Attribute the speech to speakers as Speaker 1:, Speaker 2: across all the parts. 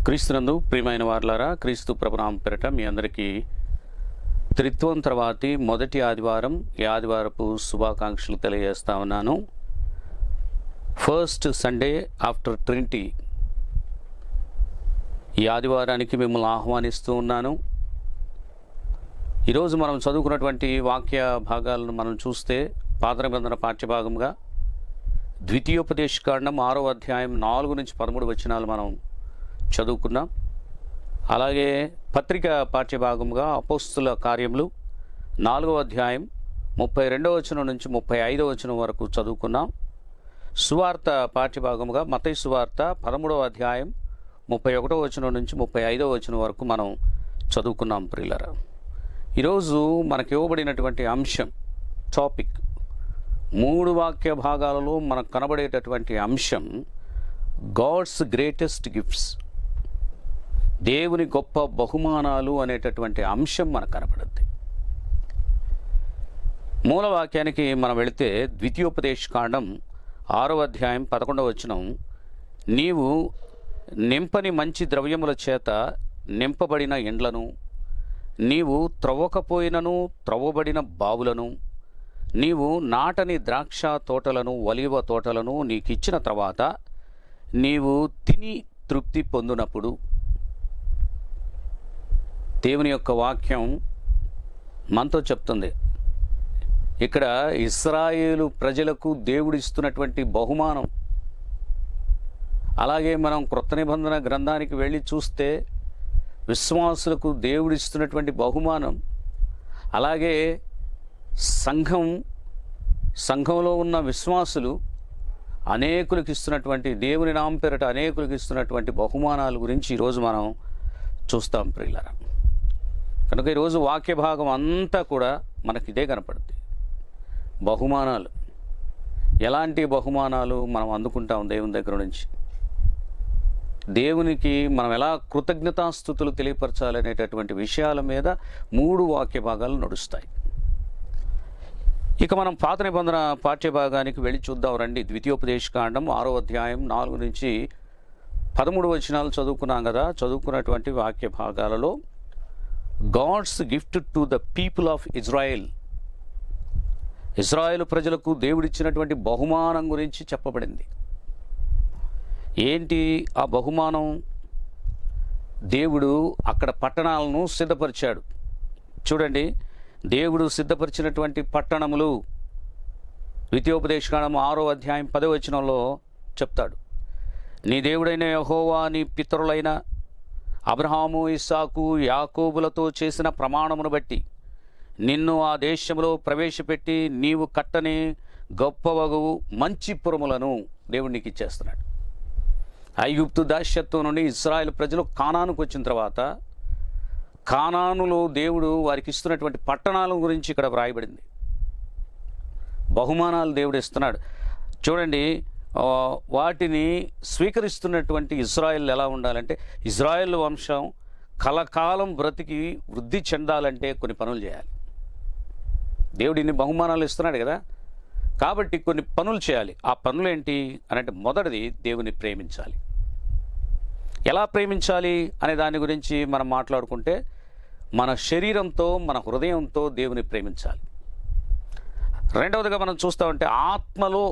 Speaker 1: క్రీస్తునందు ప్రియమైన వారలారా, క్రీస్తు ప్రభునామం పేరట మీ అందరికీ త్రిత్వం తర్వాతి మొదటి ఆదివారం ఈ ఆదివారపు శుభాకాంక్షలు తెలియజేస్తా ఉన్నాను. ఫస్ట్ సండే ఆఫ్టర్ ట్రినిటీ ఈ ఆదివారానికి మిమ్మల్ని ఆహ్వానిస్తూ ఉన్నాను. ఈరోజు మనం చదువుకున్నటువంటి వాక్య భాగాలను మనం చూస్తే పాత నిబంధన పాఠ్యభాగంగా ద్వితీయోపదేశకాండం 6వ అధ్యాయం 4 నుంచి 13 వచనాలు మనం చదువుకున్నాం. అలాగే పత్రిక పాఠ్యభాగంగా అపోస్తుల కార్యములు 4వ అధ్యాయం 32వ వచనం నుంచి 35వ వచనం వరకు చదువుకున్నాం. సువార్త పాఠ్యభాగంగా మత్తయి సువార్త 13వ అధ్యాయం 31వ వచనం నుంచి 35వ వచనం వరకు మనం చదువుకున్నాం. ప్రియులారా, ఈరోజు మనకు ఇవ్వబడినటువంటి అంశం టాపిక్ 3 వాక్య భాగాలలో మనకు కనబడేటటువంటి అంశం గాడ్స్ గ్రేటెస్ట్ గిఫ్ట్స్, దేవుని గొప్ప బహుమానాలు అనేటటువంటి అంశం మనకు కనబడుద్ది. మూల వాక్యానికి మనం వెళితే ద్వితీయోపదేశకాండం 6వ అధ్యాయం 11వ వచనం, నీవు నింపని మంచి ద్రవ్యముల చేత నింపబడిన ఇండ్లను, నీవు త్రవ్వకపోయినను త్రవ్వబడిన బావులను, నీవు నాటని ద్రాక్ష తోటలను ఒలీవ తోటలను నీకిచ్చిన తర్వాత నీవు తిని తృప్తి పొందినప్పుడు. దేవుని యొక్క వాక్యం మనతో చెప్తుంది, ఇక్కడ ఇశ్రాయేలు ప్రజలకు దేవుడిస్తున్నటువంటి బహుమానం. అలాగే మనం క్రొత్త నిబంధన గ్రంథానికి వెళ్ళి చూస్తే విశ్వాసులకు దేవుడిస్తున్నటువంటి బహుమానం, అలాగే సంఘంలో ఉన్న విశ్వాసులు అనేకులకు ఇస్తున్నటువంటి దేవుని నామం పేరట అనేకులకు ఇస్తున్నటువంటి బహుమానాల గురించి ఈరోజు మనం చూస్తాం. ప్రియులారా, కనుక ఈరోజు వాక్య భాగం అంతా కూడా మనకి ఇదే కనపడుతుంది. బహుమానాలు, ఎలాంటి బహుమానాలు మనం అందుకుంటాం దేవుని దగ్గర నుంచి, దేవునికి మనం ఎలా కృతజ్ఞతాస్తుతులు తెలియపరచాలనేటటువంటి విషయాల మీద 3 వాక్య భాగాలు నడుస్తాయి. ఇక మనం పాత నిబంధన పాఠ్యభాగానికి వెళ్ళి చూద్దాం రండి. ద్వితీయోపదేశకాండం 6వ అధ్యాయం 4 నుంచి 13 వచనాలు చదువుకున్నాం కదా. చదువుకున్నటువంటి వాక్య భాగాలలో God's gift to the people of Israel, Israel ప్రజలకు దేవుడిచ్చినటువంటి బహుమానం గురించి చెప్పబడింది. ఏంటి ఆ బహుమానం? దేవుడు అక్కడ పట్టణాలను సిద్ధపరిచాడు. చూడండి, దేవుడు సిద్ధపరిచినటువంటి పట్టణములు ద్వితీయోపదేశకాండం 6వ అధ్యాయం 10వ వచనంలో చెప్తాడు. నీ దేవుడైన యెహోవా నీ పితరులైన అబ్రహాము, ఇస్సాకు, యాకోబులతో చేసిన ప్రమాణమును బట్టి నిన్ను ఆ దేశంలో ప్రవేశపెట్టి నీవు కట్టని గొప్పవగు మంచి పురములను దేవుడు నీకు ఇచ్చేస్తున్నాడు. ఐగుప్తు దాస్యత్వం నుండి ఇశ్రాయేలు ప్రజలు కానానుకు వచ్చిన తర్వాత కానానులో దేవుడు వారికి ఇస్తున్నటువంటి పట్టణాల గురించి ఇక్కడ వ్రాయబడింది. బహుమానాలు దేవుడు ఇస్తున్నాడు. చూడండి, వాటిని స్వీకరిస్తున్నటువంటి ఇజ్రాయెల్ ఎలా ఉండాలంటే, ఇజ్రాయెల్ వంశం కలకాలం బ్రతికి వృద్ధి చెందాలంటే కొన్ని పనులు చేయాలి. దేవుడు ఇన్ని బహుమానాలు ఇస్తున్నాడు కదా, కాబట్టి కొన్ని పనులు చేయాలి. ఆ పనులు ఏంటి అనంటే, మొదటిది దేవుని ప్రేమించాలి. ఎలా ప్రేమించాలి అనే దాని గురించి మనం మాట్లాడుకుంటే, మన శరీరంతో మన హృదయంతో దేవుని ప్రేమించాలి. రెండవదిగా మనం చూస్తామంటే ఆత్మలో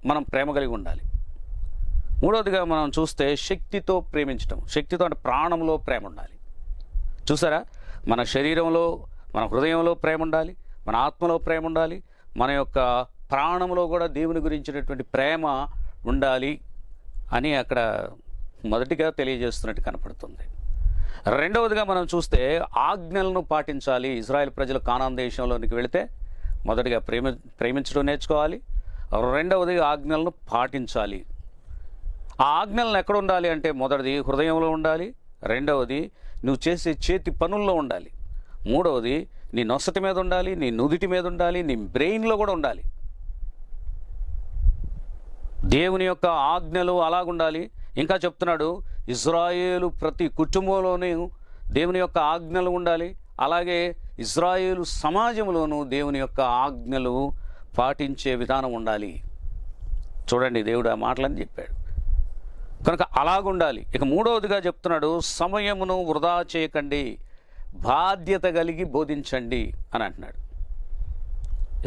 Speaker 1: మనం ప్రేమ కలిగి ఉండాలి. మూడవదిగా మనం చూస్తే శక్తితో ప్రేమించడం. శక్తితో అంటే ప్రాణంలో ప్రేమ ఉండాలి. చూసారా, మన శరీరంలో మన హృదయంలో ప్రేమ ఉండాలి, మన ఆత్మలో ప్రేమ ఉండాలి, మన యొక్క ప్రాణంలో కూడా దేవుని గురించినటువంటి ప్రేమ ఉండాలి అని అక్కడ మొదటిగా తెలియజేస్తున్నట్టు కనపడుతుంది. రెండవదిగా మనం చూస్తే ఆజ్ఞలను పాటించాలి. ఇజ్రాయెల్ ప్రజలు కానాన్ దేశంలోనికి వెళితే మొదటిగా ప్రేమించడం నేర్చుకోవాలి. రెండవదిగా ఆజ్ఞలను పాటించాలి. ఆ ఆజ్ఞలను ఎక్కడ ఉండాలి అంటే, మొదటిది హృదయంలో ఉండాలి, రెండవది నువ్వు చేసే చేతి పనుల్లో ఉండాలి, మూడవది నీ నొసటి మీద ఉండాలి, నీ నుదిటి మీద ఉండాలి, నీ బ్రెయిన్లో కూడా ఉండాలి. దేవుని యొక్క ఆజ్ఞలు అలాగుండాలి. ఇంకా చెప్తున్నాడు, ఇజ్రాయేలు ప్రతి కుటుంబంలోనూ దేవుని యొక్క ఆజ్ఞలు ఉండాలి. అలాగే ఇజ్రాయేలు సమాజంలోనూ దేవుని యొక్క ఆజ్ఞలు పాటించే విధానం ఉండాలి. చూడండి, దేవుడు ఆ మాటలని చెప్పాడు. కనుక అలాగుండాలి. ఇక మూడవదిగా చెప్తున్నాడు, సమయమును వృధా చేయకండి, బాధ్యత కలిగి బోధించండి అని అంటున్నాడు.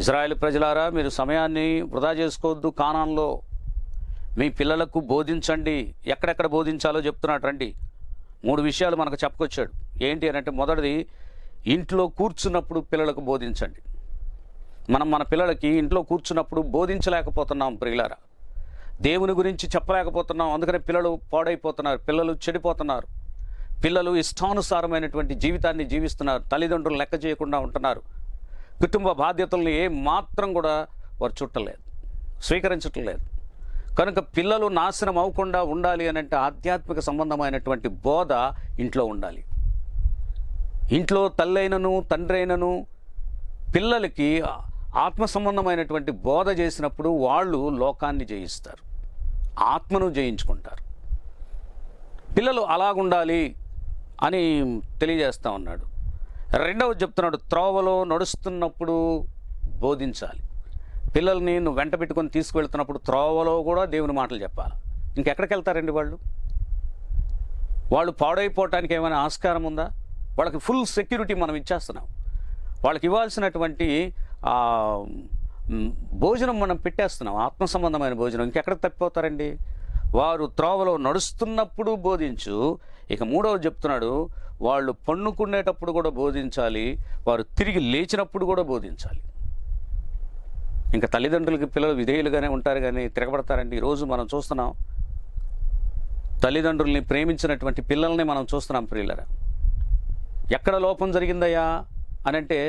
Speaker 1: ఇశ్రాయేలు ప్రజలారా, మీరు సమయాన్ని వృధా చేసుకోవద్దు. కానాన్లో మీ పిల్లలకు బోధించండి. ఎక్కడెక్కడ బోధించాలో చెప్తున్నాడు. రండి, 3 విషయాలు మనకు చెప్పుకొచ్చాడు. ఏంటి అని అంటే, మొదటిది, ఇంట్లో కూర్చున్నప్పుడు పిల్లలకు బోధించండి. మనం మన పిల్లలకి ఇంట్లో కూర్చున్నప్పుడు బోధించలేకపోతున్నాం ప్రియులారా. దేవుని గురించి చెప్పలేకపోతున్నాం. అందుకనే పిల్లలు పాడైపోతున్నారు, పిల్లలు చెడిపోతున్నారు, పిల్లలు ఇష్టానుసారమైనటువంటి జీవితాన్ని జీవిస్తున్నారు, తల్లిదండ్రులు లెక్క చేయకుండా ఉంటున్నారు, కుటుంబ బాధ్యతలను ఏ మాత్రం కూడా వారు చుట్టలేదు, స్వీకరించటం లేదు. కనుక పిల్లలు నాశనం అవ్వకుండా ఉండాలి అని అంటే ఆధ్యాత్మిక సంబంధమైనటువంటి బోధ ఇంట్లో ఉండాలి. ఇంట్లో తల్లైనను తండ్రి అయినను పిల్లలకి ఆత్మ సంబంధమైనటువంటి బోధ చేసినప్పుడు వాళ్ళు లోకాన్ని జయిస్తారు, ఆత్మను జయించుకుంటారు. పిల్లలు అలాగుండాలి అని తెలియజేస్తూ ఉన్నాడు. రెండవది చెప్తున్నాడు, త్రోవలో నడుస్తున్నప్పుడు బోధించాలి. పిల్లల్ని నువ్వు వెంట పెట్టుకొని తీసుకువెళ్తున్నప్పుడు త్రోవలో కూడా దేవుని మాటలు చెప్పాలి. ఇంకెక్కడికి వెళ్తారండి వాళ్ళు? వాళ్ళు పాడైపోవటానికి ఏమైనా ఆస్కారం ఉందా? వాళ్ళకి ఫుల్ సెక్యూరిటీ మనం ఇచ్చేస్తున్నాం. వాళ్ళకి ఇవ్వాల్సినటువంటి భోజనం మనం పెట్టేస్తున్నాం, ఆత్మ సంబంధమైన భోజనం. ఇంకెక్కడికి తప్పిపోతారండి? వారు త్రోవలో నడుస్తున్నప్పుడు బోధించు. ఇక మూడవది చెప్తున్నాడు, వాళ్ళు పన్నుకునేటప్పుడు కూడా బోధించాలి, వారు తిరిగి లేచినప్పుడు కూడా బోధించాలి. ఇంకా తల్లిదండ్రులకి పిల్లలు విధేయులుగానే ఉంటారు కానీ తిరగబడతారండి. ఈరోజు మనం చూస్తున్నాం, తల్లిదండ్రుల్ని ప్రేమించినటువంటి పిల్లల్ని మనం చూస్తున్నాం ప్రియులరా. ఎక్కడ లోపం జరిగిందయ్యా అని అంటే,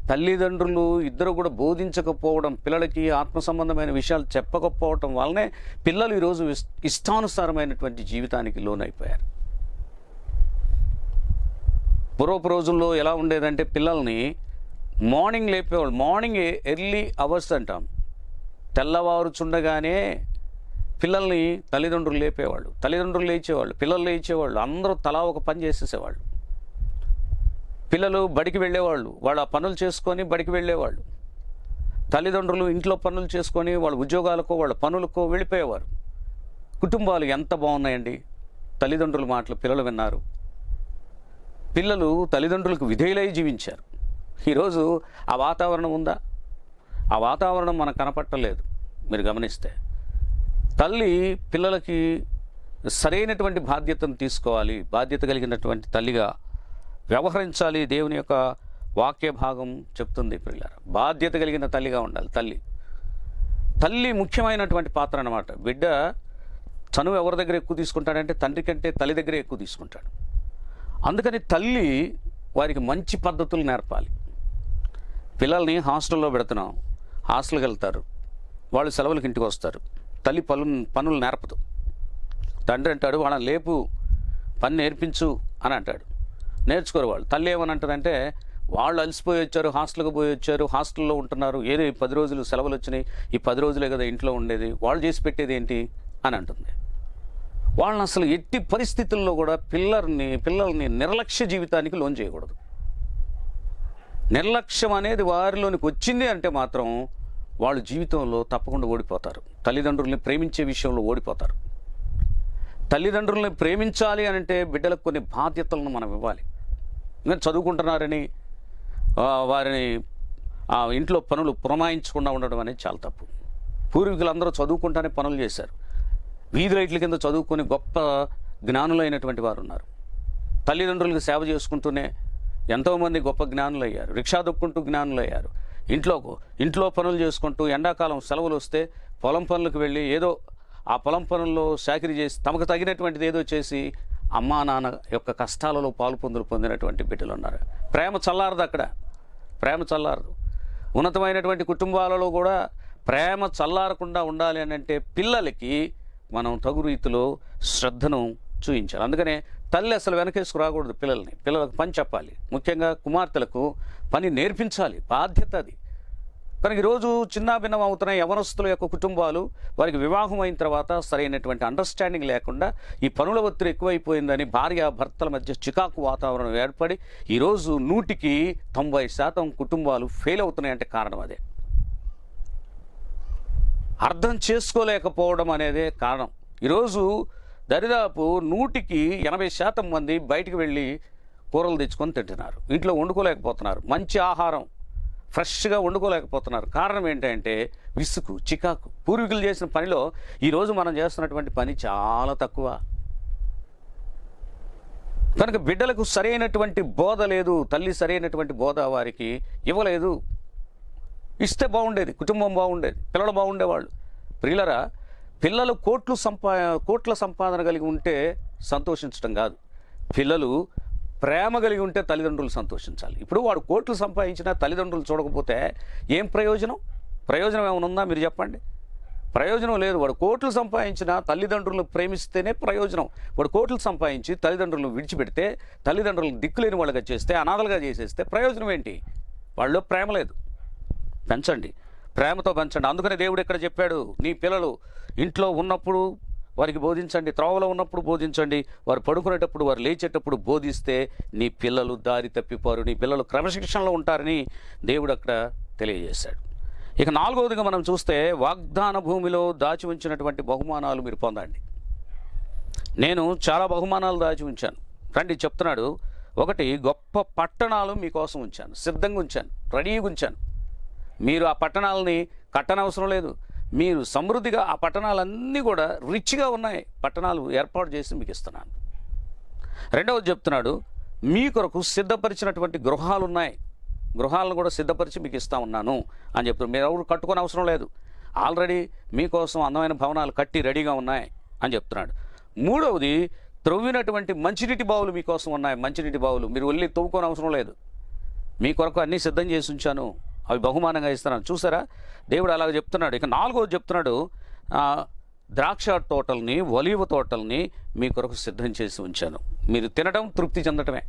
Speaker 1: తల్లిదండ్రులు ఇద్దరు కూడా బోధించకపోవడం, పిల్లలకి ఆత్మ సంబంధమైన విషయాలు చెప్పకపోవటం వల్లనే పిల్లలు ఈరోజు ఇష్టానుసారమైనటువంటి జీవితానికి లోనైపోయారు. పూర్వపు రోజుల్లో ఎలా ఉండేదంటే, పిల్లల్ని మార్నింగ్ లేపేవాళ్ళు. మార్నింగ్ ఎర్లీ అవర్స్ అంటాం, తెల్లవారుచుండగానే పిల్లల్ని తల్లిదండ్రులు లేపేవాళ్ళు. తల్లిదండ్రులు లేచేవాళ్ళు, పిల్లలు లేచేవాళ్ళు, అందరూ తలా ఒక పని చేసేసేవాళ్ళు. పిల్లలు బడికి వెళ్ళేవాళ్ళు, వాళ్ళు ఆ పనులు చేసుకొని బడికి వెళ్ళేవాళ్ళు. తల్లిదండ్రులు ఇంట్లో పనులు చేసుకొని వాళ్ళ ఉద్యోగాలకో వాళ్ళ పనులకో వెళ్ళిపోయేవారు. కుటుంబాలు ఎంత బాగున్నాయండి! తల్లిదండ్రుల మాటలు పిల్లలు విన్నారు, పిల్లలు తల్లిదండ్రులకు విధేయులై జీవించారు. ఈరోజు ఆ వాతావరణం ఉందా? ఆ వాతావరణం మనకు కనపట్టలేదు. మీరు గమనిస్తే తల్లి పిల్లలకి సరైనటువంటి బాధ్యతను తీసుకోవాలి, బాధ్యత కలిగినటువంటి తల్లిగా వ్యవహరించాలి. దేవుని యొక్క వాక్య భాగం చెప్తుంది పిల్లలు, బాధ్యత కలిగిన తల్లిగా ఉండాలి. తల్లి ముఖ్యమైనటువంటి పాత్ర అన్నమాట. బిడ్డ చనువు ఎవరి దగ్గర ఎక్కువ తీసుకుంటాడంటే తండ్రి కంటే తల్లి దగ్గరే ఎక్కువ తీసుకుంటాడు. అందుకని తల్లి వారికి మంచి పద్ధతులు నేర్పాలి. పిల్లల్ని హాస్టల్లో పెడుతున్నాం, హాస్టల్కి వెళ్తారు, వాళ్ళు సెలవులకి ఇంటికి వస్తారు, తల్లి పనులు నేర్పదు. తండ్రి అంటాడు, వాళ్ళని లేపు, పని నేర్పించు అని అంటాడు. నేర్చుకోరు వాళ్ళు. తల్లి ఏమని అంటుందంటే, వాళ్ళు అలసిపోయి వచ్చారు, హాస్టల్కి పోయి వచ్చారు, హాస్టల్లో ఉంటున్నారు, ఏదో 10 రోజులు సెలవులు వచ్చినాయి, ఈ 10 రోజులే కదా ఇంట్లో ఉండేది, వాళ్ళు చేసి పెట్టేది ఏంటి అని అంటుంది. వాళ్ళని అసలు ఎట్టి పరిస్థితుల్లో కూడా పిల్లల్ని నిర్లక్ష్య జీవితానికి లోన్ చేయకూడదు. నిర్లక్ష్యం అనేది వారిలోనికి వచ్చింది అంటే మాత్రం వాళ్ళు జీవితంలో తప్పకుండా ఓడిపోతారు. తల్లిదండ్రుల్ని ప్రేమించే విషయంలో ఓడిపోతారు. తల్లిదండ్రుల్ని ప్రేమించాలి అని అంటే బిడ్డలకు కొన్ని బాధ్యతలను మనం ఇవ్వాలి. ఇంకా చదువుకుంటున్నారని వారిని ఇంట్లో పనులు పురమాయించకుండా ఉండడం అనేది చాలా తప్పు. పూర్వీకులందరూ చదువుకుంటానే పనులు చేశారు. వీధి లైట్ల కింద చదువుకొని గొప్ప జ్ఞానులైనటువంటి వారు ఉన్నారు. తల్లిదండ్రులకు సేవ చేసుకుంటూనే ఎంతోమంది గొప్ప జ్ఞానులు అయ్యారు. రిక్షా దొక్కుంటూ జ్ఞానులు అయ్యారు. ఇంట్లో పనులు చేసుకుంటూ ఎండాకాలం సెలవులు వస్తే పొలం పనులకు వెళ్ళి ఏదో ఆ పొలం పనుల్లో చాకిరీ చేసి తమకు తగినటువంటిది ఏదో చేసి అమ్మా నాన్న యొక్క కష్టాలలో పొందినటువంటి బిడ్డలు ఉన్నారు. ప్రేమ చల్లారదు, అక్కడ ప్రేమ చల్లారదు. ఉన్నతమైనటువంటి కుటుంబాలలో కూడా ప్రేమ చల్లారకుండా ఉండాలి అని అంటే పిల్లలకి మనం తగు రీతిలో శ్రద్ధను చూపించాలి. అందుకనే తల్లి అసలు వెనకేసుకు రాకూడదు. పిల్లలకు పని చెప్పాలి. ముఖ్యంగా కుమార్తెలకు పని నేర్పించాలి, బాధ్యత అది. కనుక ఈరోజు చిన్నాభిన్నం అవుతున్న యవనస్తుల యొక్క కుటుంబాలు, వారికి వివాహం అయిన తర్వాత సరైనటువంటి అండర్స్టాండింగ్ లేకుండా ఈ పనుల ఒత్తిడి ఎక్కువైపోయిందని భార్య భర్తల మధ్య చికాకు వాతావరణం ఏర్పడి ఈరోజు 100కి 90% కుటుంబాలు ఫెయిల్ అవుతున్నాయంటే కారణం అదే. అర్థం చేసుకోలేకపోవడం అనేదే కారణం. ఈరోజు దరిదాపు 100% మంది బయటికి వెళ్ళి కూరలు తెచ్చుకొని తింటున్నారు. ఇంట్లో వండుకోలేకపోతున్నారు. మంచి ఆహారం ఫ్రెష్గా వండుకోలేకపోతున్నారు. కారణం ఏంటంటే విసుగు, చికాకు. పూర్వీకులు చేసిన పనిలో ఈరోజు మనం చేస్తున్నటువంటి పని చాలా తక్కువ. కనుక బిడ్డలకు సరైనటువంటి బోధ లేదు. తల్లి సరైనటువంటి బోధ వారికి ఇవ్వలేదు. ఇస్తే బాగుండేది, కుటుంబం బాగుండేది, పిల్లలు బాగుండేవాళ్ళు. ప్రియులరా, పిల్లలు కోట్ల సంపాదన కలిగి ఉంటే సంతోషించడం కాదు, పిల్లలు ప్రేమ కలిగి ఉంటే తల్లిదండ్రులు సంతోషించాలి. ఇప్పుడు వాడు కోట్లు సంపాదించినా తల్లిదండ్రులు చూడకపోతే ఏం ప్రయోజనం? ప్రయోజనం ఏమైనా ఉందా మీరు చెప్పండి? ప్రయోజనం లేదు. వాడు కోట్లు సంపాదించినా తల్లిదండ్రులను ప్రేమిస్తేనే ప్రయోజనం. వాడు కోట్లు సంపాదించి తల్లిదండ్రులను విడిచిపెడితే, తల్లిదండ్రులను దిక్కులేని వాళ్ళగా చేస్తే, అనాథలుగా చేసేస్తే ప్రయోజనం ఏంటి? వాళ్ళలో ప్రేమ లేదు. పెంచండి, ప్రేమతో పెంచండి. అందుకనే దేవుడు ఇక్కడ చెప్పాడు, నీ పిల్లలు ఇంట్లో ఉన్నప్పుడు వారికి బోధించండి, త్రోవలో ఉన్నప్పుడు బోధించండి, వారు పడుకునేటప్పుడు, వారు లేచేటప్పుడు బోధిస్తే నీ పిల్లలు దారి తప్పిపోరు, నీ పిల్లలు క్రమశిక్షణలో ఉంటారని దేవుడు అక్కడ తెలియజేశాడు. ఇక 4వదిగా మనం చూస్తే, వాగ్దాన భూమిలో దాచి ఉంచినటువంటి బహుమానాలు మీరు పొందండి. నేను చాలా బహుమానాలు దాచి ఉంచాను. రండి చెప్తున్నాడు. 1, గొప్ప పట్టణాలు మీకోసం ఉంచాను, సిద్ధంగా ఉంచాను, రెడీగా ఉంచాను. మీరు ఆ పట్టణాలని కట్టనవసరం లేదు. మీరు సమృద్ధిగా ఆ పట్టణాలన్నీ కూడా రిచ్గా ఉన్నాయి. పట్టణాలు ఏర్పాటు చేసి మీకు ఇస్తున్నాను. 2వది చెప్తున్నాడు, మీ కొరకు సిద్ధపరిచినటువంటి గృహాలు ఉన్నాయి, గృహాలను కూడా సిద్ధపరిచి మీకు ఇస్తా ఉన్నాను అని చెప్తున్నారు. మీరు ఎవరు కట్టుకొని అవసరం లేదు, ఆల్రెడీ మీకోసం అందమైన భవనాలు కట్టి రెడీగా ఉన్నాయి అని చెప్తున్నాడు. 3వది, త్రవ్వినటువంటి మంచినీటి బావులు మీకోసం ఉన్నాయి. మంచినీటి బావులు మీరు వెళ్ళి తవ్వుకొని అవసరం లేదు, మీ కొరకు అన్నీ సిద్ధం చేసి ఉంచాను, అవి బహుమానంగా ఇస్తున్నాను. చూసారా, దేవుడు అలాగ చెప్తున్నాడు. ఇక 4వది చెప్తున్నాడు, ద్రాక్ష తోటల్ని, ఒలీవ తోటల్ని మీ కొరకు సిద్ధం చేసి ఉంచాను. మీరు తినడం, తృప్తి చెందటమే.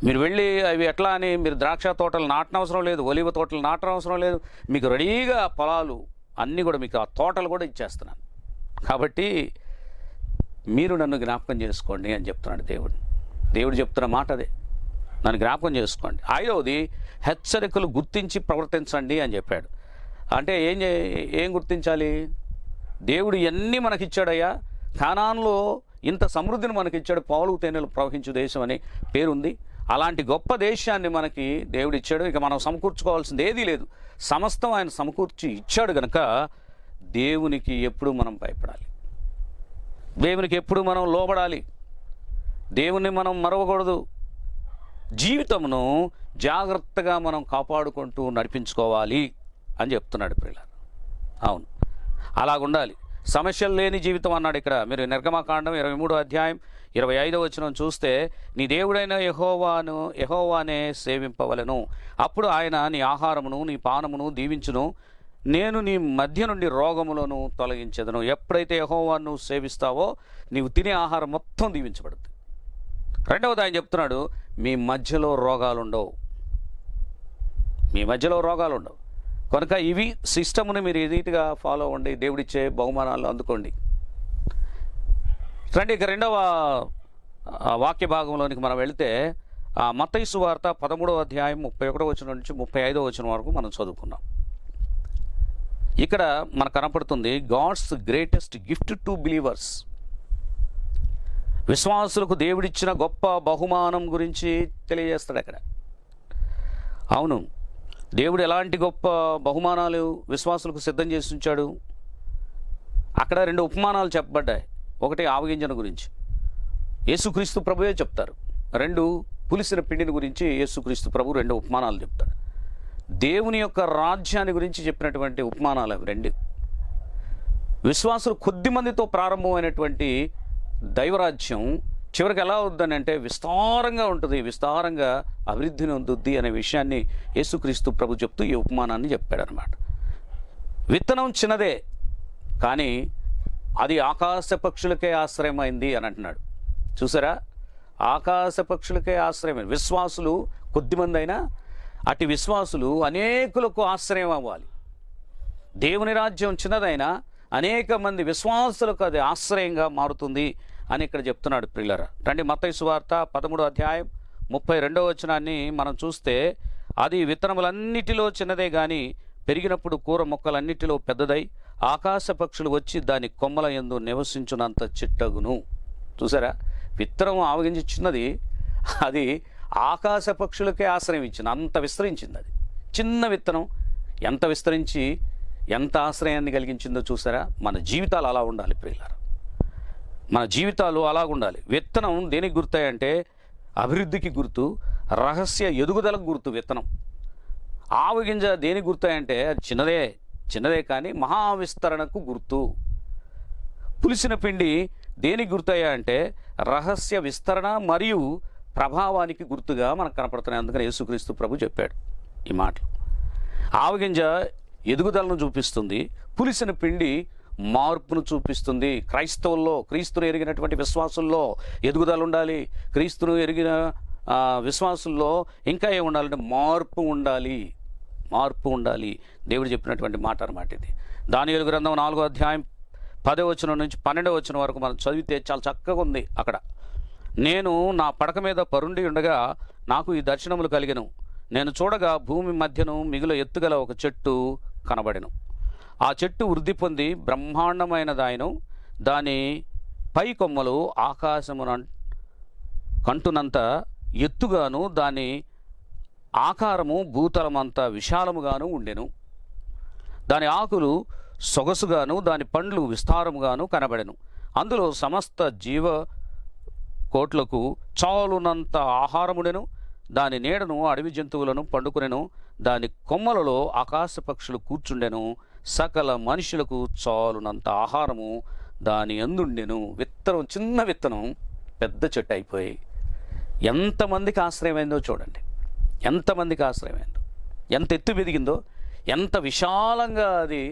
Speaker 1: మీరు వెళ్ళి అవి ఎట్లా అని మీరు ద్రాక్ష తోటలు నాటనవసరం లేదు, ఒలీవ తోటలు నాటనవసరం లేదు. మీకు రెడీగా పొలాలు అన్నీ కూడా, మీకు ఆ తోటలు కూడా ఇచ్చేస్తున్నాను. కాబట్టి మీరు నన్ను జ్ఞాపకం చేసుకోండి అని చెప్తున్నాడు దేవుడు. దేవుడు చెప్తున్న మాట అదే, నన్ను జ్ఞాపకం చేసుకోండి. 5వది, హెచ్చరికలు గుర్తించి ప్రవర్తించండి అని చెప్పాడు. అంటే ఏం గుర్తించాలి? దేవుడు ఇవన్నీ మనకిచ్చాడయ్యా. కానాన్లో ఇంత సమృద్ధిని మనకిచ్చాడు, పాలు తేనెలు ప్రవహించు దేశం అని పేరుంది. అలాంటి గొప్ప దేశాన్ని మనకి దేవుడు ఇచ్చాడు. ఇక మనం సమకూర్చుకోవాల్సింది ఏదీ లేదు, సమస్తం ఆయన సమకూర్చి ఇచ్చాడు. కనుక దేవునికి ఎప్పుడు మనం భయపడాలి, దేవునికి ఎప్పుడు మనం లోబడాలి, దేవుని మనం మరవకూడదు. జీవితమును జాగ్రత్తగా మనం కాపాడుకుంటూ నడిపించుకోవాలి అని చెప్తున్నాడు ప్రియులారా. అవును, అలాగుండాలి. సమస్యలు లేని జీవితం అన్నాడు ఇక్కడ. మీరు నిర్గమకాండం 23వ అధ్యాయం 25వ వచనం చూస్తే, నీ దేవుడైన యెహోవానే సేవింపవలెను, అప్పుడు ఆయన నీ ఆహారమును నీ పానమును దీవించును, నేను నీ మధ్య నుండి రోగములను తొలగించెదను. ఎప్పుడైతే యెహోవాను సేవిస్తావో నీవు తినే ఆహారం మొత్తం దీవించబడుతుంది. 2వది ఆయన చెప్తున్నాడు, మీ మధ్యలో రోగాలు ఉండవు, మీ మధ్యలో రోగాలు ఉండవు. కనుక ఇవి సిస్టమ్ని మీరు నీట్గా ఫాలో అవ్వండి, దేవుడిచ్చే బహుమానాలు అందుకోండి. రండి ఇక 2వ వాక్య భాగంలోనికి మనం వెళితే, మత్తయి సువార్త 13వ అధ్యాయం 31వ వచనం నుంచి 35వ వచనం వరకు మనం చదువుకున్నాం. ఇక్కడ మనకు కనపడుతుంది God's greatest gift to believers. విశ్వాసులకు దేవుడిచ్చిన గొప్ప బహుమానం గురించి తెలియజేస్తాడు అక్కడ. అవును, దేవుడు ఎలాంటి గొప్ప బహుమానాలు విశ్వాసులకు సిద్ధం చేసి ఉంచాడు. అక్కడ 2 ఉపమానాలు చెప్పబడ్డాయి. 1 ఆవగింజన గురించి యేసుక్రీస్తు ప్రభువే చెప్తారు. 2 పులిసిన పిండిని గురించి యేసుక్రీస్తు ప్రభు 2 ఉపమానాలు చెప్తాడు. దేవుని యొక్క రాజ్యాన్ని గురించి చెప్పినటువంటి ఉపమానాలు అవి 2. విశ్వాసులు కొద్ది మందితో ప్రారంభమైనటువంటి దైవరాజ్యం చివరికి ఎలా అవుద్దని అంటే విస్తారంగా ఉంటుంది, విస్తారంగా అభివృద్ధిని పొందుద్ది అనే విషయాన్ని యేసుక్రీస్తు ప్రభు చెప్తూ ఈ ఉపమానాన్ని చెప్పాడనమాట. విత్తనం చిన్నదే కానీ అది ఆకాశ పక్షులకే ఆశ్రయమైంది అని అంటున్నాడు. చూసారా, ఆకాశ పక్షులకే ఆశ్రయమైంది. విశ్వాసులు కొద్దిమంది అయినా అటు విశ్వాసులు అనేకులకు ఆశ్రయం అవ్వాలి. దేవుని రాజ్యం చిన్నదైనా అనేక మంది విశ్వాసులకు అది ఆశ్రయంగా మారుతుంది అని ఇక్కడ చెప్తున్నాడు ప్రియులారా. రండి మత్తయి సువార్త 13వ అధ్యాయం 32వ వచనాన్ని మనం చూస్తే, అది విత్తనములన్నిటిలో చిన్నదే గాని పెరిగినప్పుడు కూర మొక్కలన్నిటిలో పెద్దదై ఆకాశ పక్షులు వచ్చి దాని కొమ్మల యందు నివసించునంత చిట్టగును. చూసారా, విత్తనం ఆవగించి చిన్నది, అది ఆకాశ పక్షులకే ఆశ్రయం ఇచ్చింది, అంత విస్తరించింది. అది చిన్న విత్తనం ఎంత విస్తరించి ఎంత ఆశ్రయాన్ని కలిగించిందో చూసారా. మన జీవితాలు అలా ఉండాలి ప్రియులారా, మన జీవితాలు అలాగుండాలి. విత్తనం దేనికి గుర్తాయంటే అభివృద్ధికి గుర్తు, రహస్య ఎదుగుదలకు గుర్తు విత్తనం. ఆవగింజ దేనికి గుర్తాయంటే అది చిన్నదే కానీ మహావిస్తరణకు గుర్తు. పులిసిన పిండి దేనికి గుర్తయ్యా అంటే రహస్య విస్తరణ మరియు ప్రభావానికి గుర్తుగా మనకు కనపడుతున్నాయి. అందుకని యేసుక్రీస్తు ప్రభు చెప్పాడు ఈ మాటలు. ఆవగింజ ఎదుగుదలను చూపిస్తుంది, పులిసిన పిండి మార్పును చూపిస్తుంది. క్రైస్తవుల్లో, క్రీస్తును ఎరిగినటువంటి విశ్వాసుల్లో ఎదుగుదల ఉండాలి. క్రీస్తును ఎరిగిన విశ్వాసుల్లో ఇంకా ఏమి ఉండాలంటే మార్పు ఉండాలి. దేవుడు చెప్పినటువంటి మాట అన్నమాట ఇది. దానియేలు గ్రంథం 4వ అధ్యాయం 10వ వచనం నుంచి 12వ వచనం వరకు మనం చదివితే చాలా చక్కగా ఉంది. అక్కడ నేను నా పడక మీద పరుండి ఉండగా నాకు ఈ దర్శనములు కలిగెను. నేను చూడగా భూమి మధ్యను మిగుల ఎత్తుగల ఒక చెట్టు కనబడెను. ఆ చెట్టు వృద్ధి పొంది బ్రహ్మాండమైనదాయను, దాని పై కొమ్మలు ఆకాశమున కంటునంత ఎత్తుగాను, దాని ఆకారము భూతలమంత విశాలముగాను ఉండెను. దాని ఆకులు సొగసుగాను, దాని పండ్లు విస్తారముగాను కనబడెను. అందులో సమస్త జీవ కోట్లకు చాలునంత ఆహారముడెను. దాని నీడను అడవి జంతువులను పండుకునెను. దాని కొమ్మలలో ఆకాశ పక్షులు కూర్చుండెను. సకల మనుషులకు చాలునంత ఆహారము దాని అందుండెను. విత్తనం, చిన్న విత్తనం పెద్ద చెట్టు అయిపోయి ఎంతమందికి ఆశ్రయమైందో చూడండి, ఎంతమందికి ఆశ్రయమైందో, ఎంత ఎత్తు పెరిగిందో, ఎంత విశాలంగా అది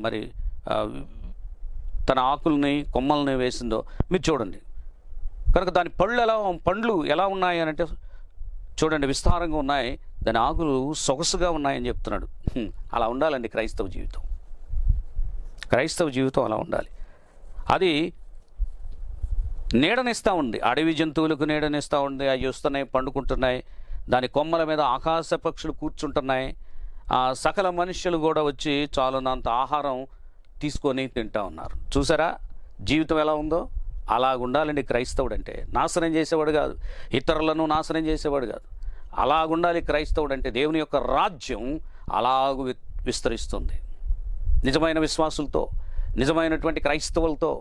Speaker 1: మరి తన ఆకుల్ని కొమ్మల్ని వేసిందో మీరు చూడండి. కనుక దాని పండ్లు ఎలా ఉన్నాయి అని అంటే చూడండి, విస్తారంగా ఉన్నాయి. దాని ఆకులు సొగసుగా ఉన్నాయని చెప్తున్నాడు. అలా ఉండాలండి క్రైస్తవ జీవితం అలా ఉండాలి. అది నీడనిస్తూ ఉంది, అడవి జంతువులకు నీడనిస్తూ ఉంది. అవి వస్తున్నాయి, పండుకుంటున్నాయి. దాని కొమ్మల మీద ఆకాశ పక్షులు కూర్చుంటున్నాయి. సకల మనుష్యులు కూడా వచ్చి చాలునంత ఆహారం తీసుకొని తింటూ ఉన్నారు. చూసారా జీవితం ఎలా ఉందో? అలాగుండాలండి క్రైస్తవుడు అంటే. నాశనం చేసేవాడు కాదు, ఇతరులను నాశనం చేసేవాడు కాదు. అలాగుండాలి క్రైస్తవుడు అంటే. దేవుని యొక్క రాజ్యం అలాగు విస్తరిస్తుంది. నిజమైన విశ్వాసులతో, నిజమైనటువంటి క్రైస్తవులతో,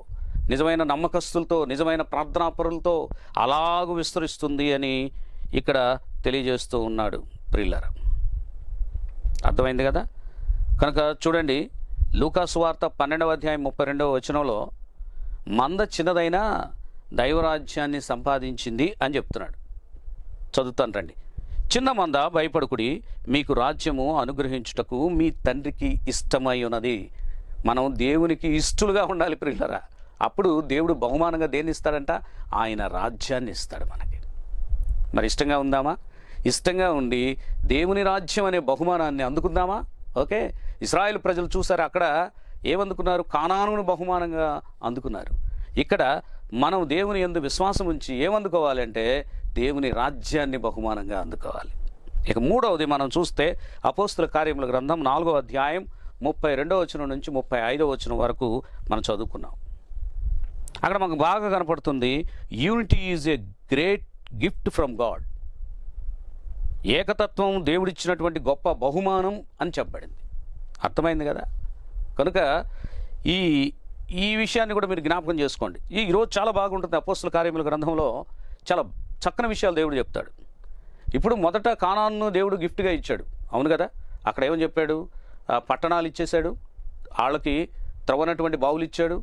Speaker 1: నిజమైన నమ్మకస్తులతో, నిజమైన ప్రార్థనాపరులతో అలాగు విస్తరిస్తుంది అని ఇక్కడ తెలియజేస్తూ ఉన్నాడు ప్రియులారా. అర్థమైంది కదా? కనుక చూడండి, లూకా సువార్త 12వ అధ్యాయం 32వ వచనంలో మంద చిన్నదైనా దైవరాజ్యాన్ని సంపాదించింది అని చెప్తున్నాడు. చదువుతాను రండి. చిన్న మంద భయపడుకుడి, మీకు రాజ్యము అనుగ్రహించుటకు మీ తండ్రికి ఇష్టమై ఉన్నది. మనం దేవునికి ఇష్టలుగా ఉండాలి ప్రియులరా. అప్పుడు దేవుడు బహుమానంగా దేన్ని ఇస్తాడంట? ఆయన రాజ్యాన్ని ఇస్తాడు మనకి. మరి ఇష్టంగా ఉందామా? ఇష్టంగా ఉండి దేవుని రాజ్యం అనే బహుమానాన్ని అందుకుందామా? ఓకే. ఇశ్రాయేలు ప్రజలు చూసారు, అక్కడ ఏమందుకున్నారు? కానానును బహుమానంగా అందుకున్నారు. ఇక్కడ మనం దేవుని యందు విశ్వాసం ఉంచి ఏమందుకోవాలంటే దేవుని రాజ్యాన్ని బహుమానంగా అందుకోవాలి. ఇక మూడవది మనం చూస్తే అపోస్తుల కార్యముల గ్రంథం 4వ అధ్యాయం 32వ వచనం నుంచి 35వ వచనం వరకు మనం చదువుకున్నాం. అక్కడ మనకు బాగా కనపడుతుంది, unity is a great gift from God. ఏకతత్వం దేవుడిచ్చినటువంటి గొప్ప బహుమానం అని చెప్పబడింది. అర్థమైంది కదా? కనుక ఈ విషయాన్ని కూడా మీరు జ్ఞాపకం చేసుకోండి. ఈరోజు చాలా బాగుంటుంది. అపోస్తుల కార్యముల గ్రంథంలో చాలా చక్కని విషయాలు దేవుడు చెప్తాడు. ఇప్పుడు మొదట కానాను దేవుడు గిఫ్ట్గా ఇచ్చాడు, అవును కదా? అక్కడ ఏమని చెప్పాడు? పట్టణాలు ఇచ్చేశాడు, వాళ్ళకి త్రవ్వనటువంటి బావులు ఇచ్చాడు,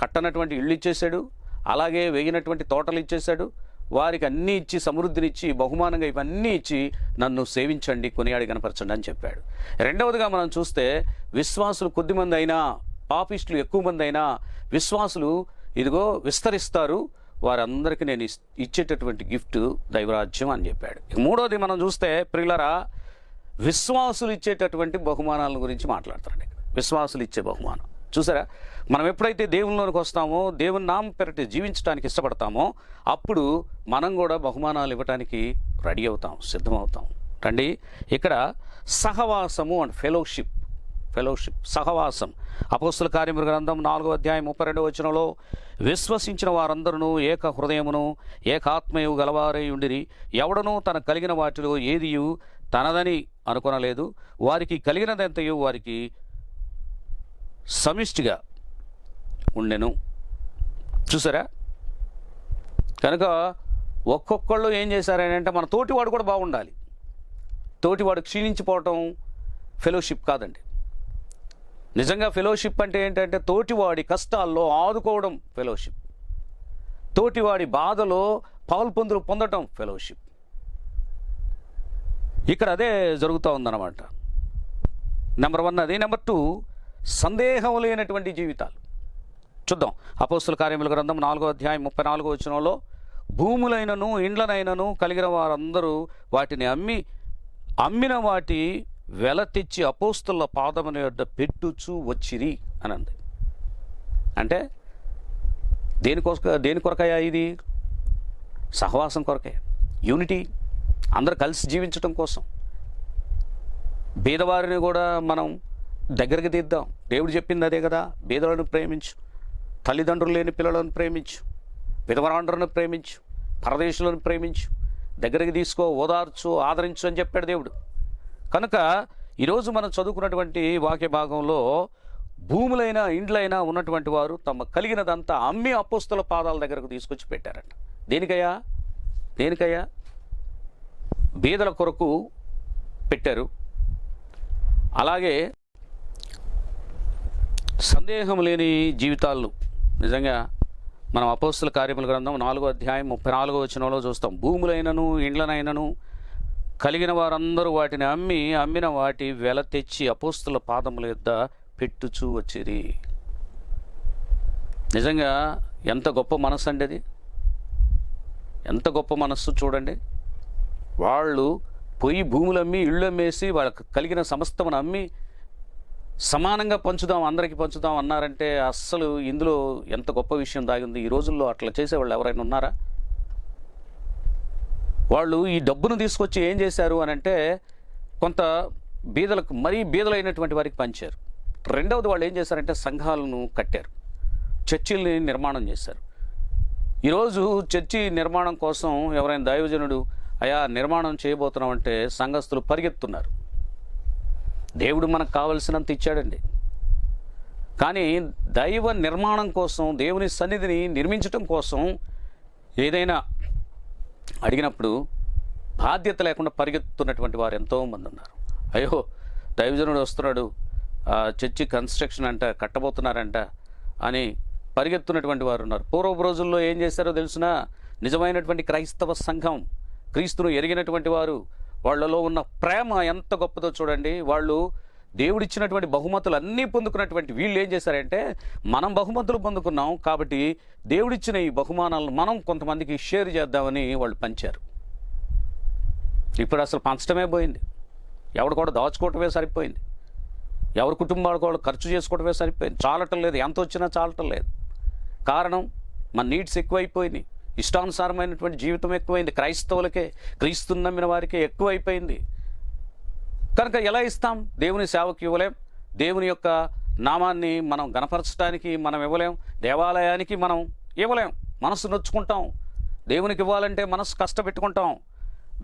Speaker 1: కట్టనటువంటి ఇళ్ళు ఇచ్చేశాడు, అలాగే వేగినటువంటి తోటలు ఇచ్చేశాడు. వారికి అన్నీ ఇచ్చి, సమృద్ధినిచ్చి, బహుమానంగా ఇవన్నీ ఇచ్చి నన్ను సేవించండి, కొనియాడి కనపరచండి అని చెప్పాడు. రెండవదిగా మనం చూస్తే విశ్వాసులు కొద్దిమంది అయినా, పాపిస్టులు ఎక్కువ మంది అయినా, విశ్వాసులు ఇదిగో విస్తరిస్తారు, వారందరికీ నేను ఇచ్చేటటువంటి గిఫ్ట్ దైవరాజ్యం అని చెప్పాడు. మూడవది మనం చూస్తే ప్రియులరా, విశ్వాసులు ఇచ్చేటటువంటి బహుమానాల గురించి మాట్లాడుతున్నాడు. విశ్వాసులు ఇచ్చే బహుమానం చూసారా? మనం ఎప్పుడైతే దేవునిలోనికి వస్తామో, దేవుని నామం పేరిట జీవించడానికి ఇష్టపడతామో, అప్పుడు మనం కూడా బహుమానాలు ఇవ్వడానికి రెడీ అవుతాం, సిద్ధమవుతాం. రండి, ఇక్కడ సహవాసము అండ్ ఫెలోషిప్, ఫెలోషిప్, సహవాసం. అపోస్తల కార్యముల గ్రంథం 4:32 విశ్వసించిన వారందరూ ఏక హృదయమును ఏకాత్మయు గలవారై ఉండిరి. ఎవడనూ తన కలిగిన వాటిలో ఏదియు తనదని అనుకొనలేదు. వారికి కలిగినదంతయు వారికి సమిష్టిగా ఉండెను. చూసారా? కనుక ఒక్కొక్కళ్ళు ఏం చేశారని అంటే మన తోటివాడు కూడా బాగుండాలి. తోటివాడు క్షీణించిపోవటం ఫెలోషిప్ కాదండి. నిజంగా ఫెలోషిప్ అంటే ఏంటంటే తోటివాడి కష్టాల్లో ఆదుకోవడం ఫెలోషిప్, తోటివాడి బాధలో పాల్పొందులు పొందటం ఫెలోషిప్. ఇక్కడ అదే జరుగుతూ ఉందన్నమాట. నెంబర్ 1 అది. నెంబర్ 2 సందేహం లేనటువంటి జీవితాలు. చూద్దాం. అపోస్తల కార్యముల గ్రంథం 4:34 భూములైనను ఇండ్లనైనను కలిగిన వారందరూ వాటిని అమ్మిన వాటి వెల తెచ్చి అపోస్తల పాదముల యొద్ద పెట్టుచూ వచ్చిరి అని అంది. అంటే దేని కొరకయ్యా ఇది? సహవాసం కొరకే, యూనిటీ, అందరూ కలిసి జీవించడం కోసం. బీదవారిని కూడా మనం దగ్గరికి తీద్దాం. దేవుడు చెప్పింది అదే కదా, బీదలను ప్రేమించు, తల్లిదండ్రులు లేని పిల్లలను ప్రేమించు, విధవరాండ్రులను ప్రేమించు, పరదేశులను ప్రేమించు, దగ్గరికి తీసుకో, ఓదార్చు, ఆదరించు అని చెప్పాడు దేవుడు. కనుక ఈరోజు మనం చదువుకున్నటువంటి వాక్య భాగంలో భూములైనా ఇండ్లైనా ఉన్నటువంటి వారు తమ కలిగినదంతా అమ్మి అపోస్తల పాదాల దగ్గరకు తీసుకొచ్చి పెట్టారట. దేనికయ్యా? బీదల కొరకు పెట్టారు. అలాగే సందేహం లేని జీవితాలు. నిజంగా మనం అపోస్తల కార్యముల గ్రంథం 4:34 చూస్తాం. భూములైనను ఇండ్లనైనను కలిగిన వారందరూ వాటిని అమ్మిన వాటి వెల తెచ్చి అపోస్తల పాదముల యొద్ద పెట్టుచూ వచ్చిరి. నిజంగా ఎంత గొప్ప మనస్సు అండి అది, ఎంత గొప్ప మనస్సు చూడండి. వాళ్ళు పోయి భూములు అమ్మి, ఇళ్ళు అమ్మేసి, వాళ్ళకి కలిగిన సమస్తమును అమ్మి సమానంగా పంచుదాం, అందరికీ పంచుదాం అన్నారంటే అస్సలు ఇందులో ఎంత గొప్ప విషయం దాగింది. ఈ రోజుల్లో అట్లా చేసేవాళ్ళు ఎవరైనా ఉన్నారా? వాళ్ళు ఈ డబ్బును తీసుకొచ్చి ఏం చేశారు అని అంటే కొంత బీదలకు, మరీ బీదలైనటువంటి వారికి పంచారు. రెండవది వాళ్ళు ఏం చేశారంటే సంఘాలను కట్టారు, చర్చిల్ని నిర్మాణం చేశారు. ఈరోజు చర్చి నిర్మాణం కోసం ఎవరైనా దైవజనుడు అయా నిర్మాణం చేయబోతున్నామంటే సంఘస్థులు పరిగెత్తున్నారు. దేవుడు మనకు కావలసినంత ఇచ్చాడండి, కానీ దైవ నిర్మాణం కోసం, దేవుని సన్నిధిని నిర్మించటం కోసం ఏదైనా అడిగినప్పుడు బాధ్యత లేకుండా పరిగెత్తున్నటువంటి వారు ఎంతోమంది ఉన్నారు. అయ్యో దైవజనుడు వస్తున్నాడు, చర్చి కన్స్ట్రక్షన్ అంట, కట్టబోతున్నారంట అని పరిగెత్తున్నటువంటి వారు ఉన్నారు. పూర్వపు రోజుల్లో ఏం చేశారో తెలుసునా? నిజమైనటువంటి క్రైస్తవ సంఘం, క్రీస్తును ఎరిగినటువంటి వారు, వాళ్ళలో ఉన్న ప్రేమ ఎంత గొప్పదో చూడండి. వాళ్ళు దేవుడిచ్చినటువంటి బహుమతులు అన్నీ పొందుకున్నటువంటి వీళ్ళు ఏం చేశారంటే, మనం బహుమతులు పొందుకున్నాం కాబట్టి దేవుడిచ్చిన ఈ బహుమానాలను మనం కొంతమందికి షేర్ చేద్దామని వాళ్ళు పంచారు. ఇప్పుడు అసలు పంచడమే పోయింది. ఎవడు కూడా దాచుకోవటమే సరిపోయింది. ఎవరి కుటుంబాలు కూడా ఖర్చు చేసుకోవటమే సరిపోయింది. చాలటం లేదు, ఎంత వచ్చినా చాలటం లేదు. కారణం మన నీడ్స్ ఎక్కువైపోయినాయి, ఇష్టానుసారమైనటువంటి జీవితం ఎక్కువైంది. క్రైస్తవులకే, క్రీస్తుని నమ్మిన వారికే ఎక్కువైపోయింది. కనుక ఎలా ఇస్తాం? దేవుని సేవకి ఇవ్వలేం, దేవుని యొక్క నామాన్ని మనం గణపరచడానికి మనం ఇవ్వలేం, దేవాలయానికి మనం ఇవ్వలేం, మనసు నొచ్చుకుంటాం. దేవునికి ఇవ్వాలంటే మనసు కష్టపెట్టుకుంటాం,